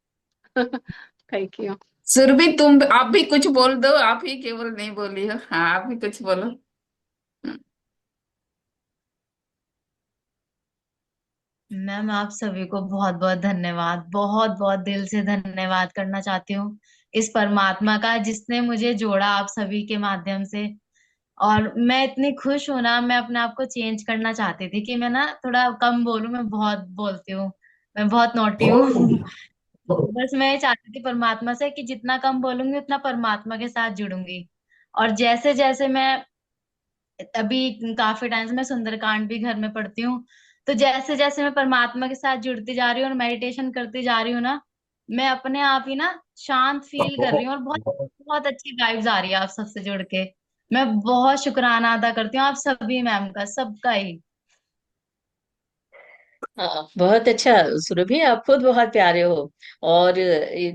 Thank you. सुरभि, तुम आप भी कुछ बोल दो, आप ही केवल नहीं बोली हो। हाँ, आप भी कुछ बोलो। मैम आप सभी को बहुत बहुत धन्यवाद, बहुत बहुत दिल से धन्यवाद करना चाहती हूँ इस परमात्मा का जिसने मुझे जोड़ा आप सभी के माध्यम से। और मैं इतनी खुश हूं ना, मैं अपने आप को चेंज करना चाहती थी कि मैं ना थोड़ा कम बोलूं, मैं बहुत बोलती हूँ, मैं बहुत नोटी हूँ। बस मैं ये चाहती थी परमात्मा से कि जितना कम बोलूंगी उतना परमात्मा के साथ जुड़ूंगी। और जैसे जैसे मैं अभी काफी टाइम से मैं सुंदरकांड भी घर में पढ़ती हूँ, तो जैसे जैसे मैं परमात्मा के साथ जुड़ती जा रही हूँ और मेडिटेशन करती जा रही हूँ ना, मैं अपने आप ही ना शांत फील कर रही हूँ। और बहुत बहुत अच्छी वाइब्स आ रही है आप सबसे जुड़ के। मैं बहुत शुक्राना अदा करती हूँ आप सभी मैम का, सबका ही। हाँ, बहुत अच्छा। सुरभि, आप खुद बहुत प्यारे हो। और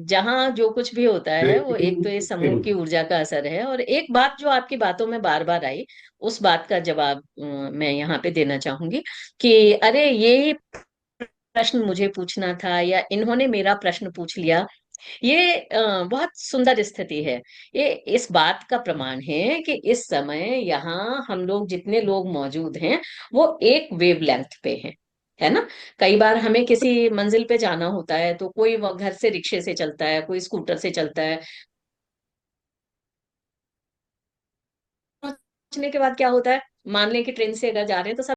जहाँ जो कुछ भी होता है वो एक तो ये समूह की ऊर्जा का असर है। और एक बात जो आपकी बातों में बार बार आई, उस बात का जवाब मैं यहाँ पे देना चाहूंगी कि अरे ये प्रश्न मुझे पूछना था, या इन्होंने मेरा प्रश्न पूछ लिया। ये बहुत सुंदर स्थिति है। ये इस बात का प्रमाण है कि इस समय यहाँ हम लोग जितने लोग मौजूद हैं वो एक वेवलेंथ पे हैं, है ना। कई बार हमें किसी मंजिल पे जाना होता है तो कोई वो घर से रिक्शे से चलता है, कोई स्कूटर से चलता है। पहुंचने के बाद क्या होता है, मान लें कि ट्रेन से अगर जा रहे हैं तो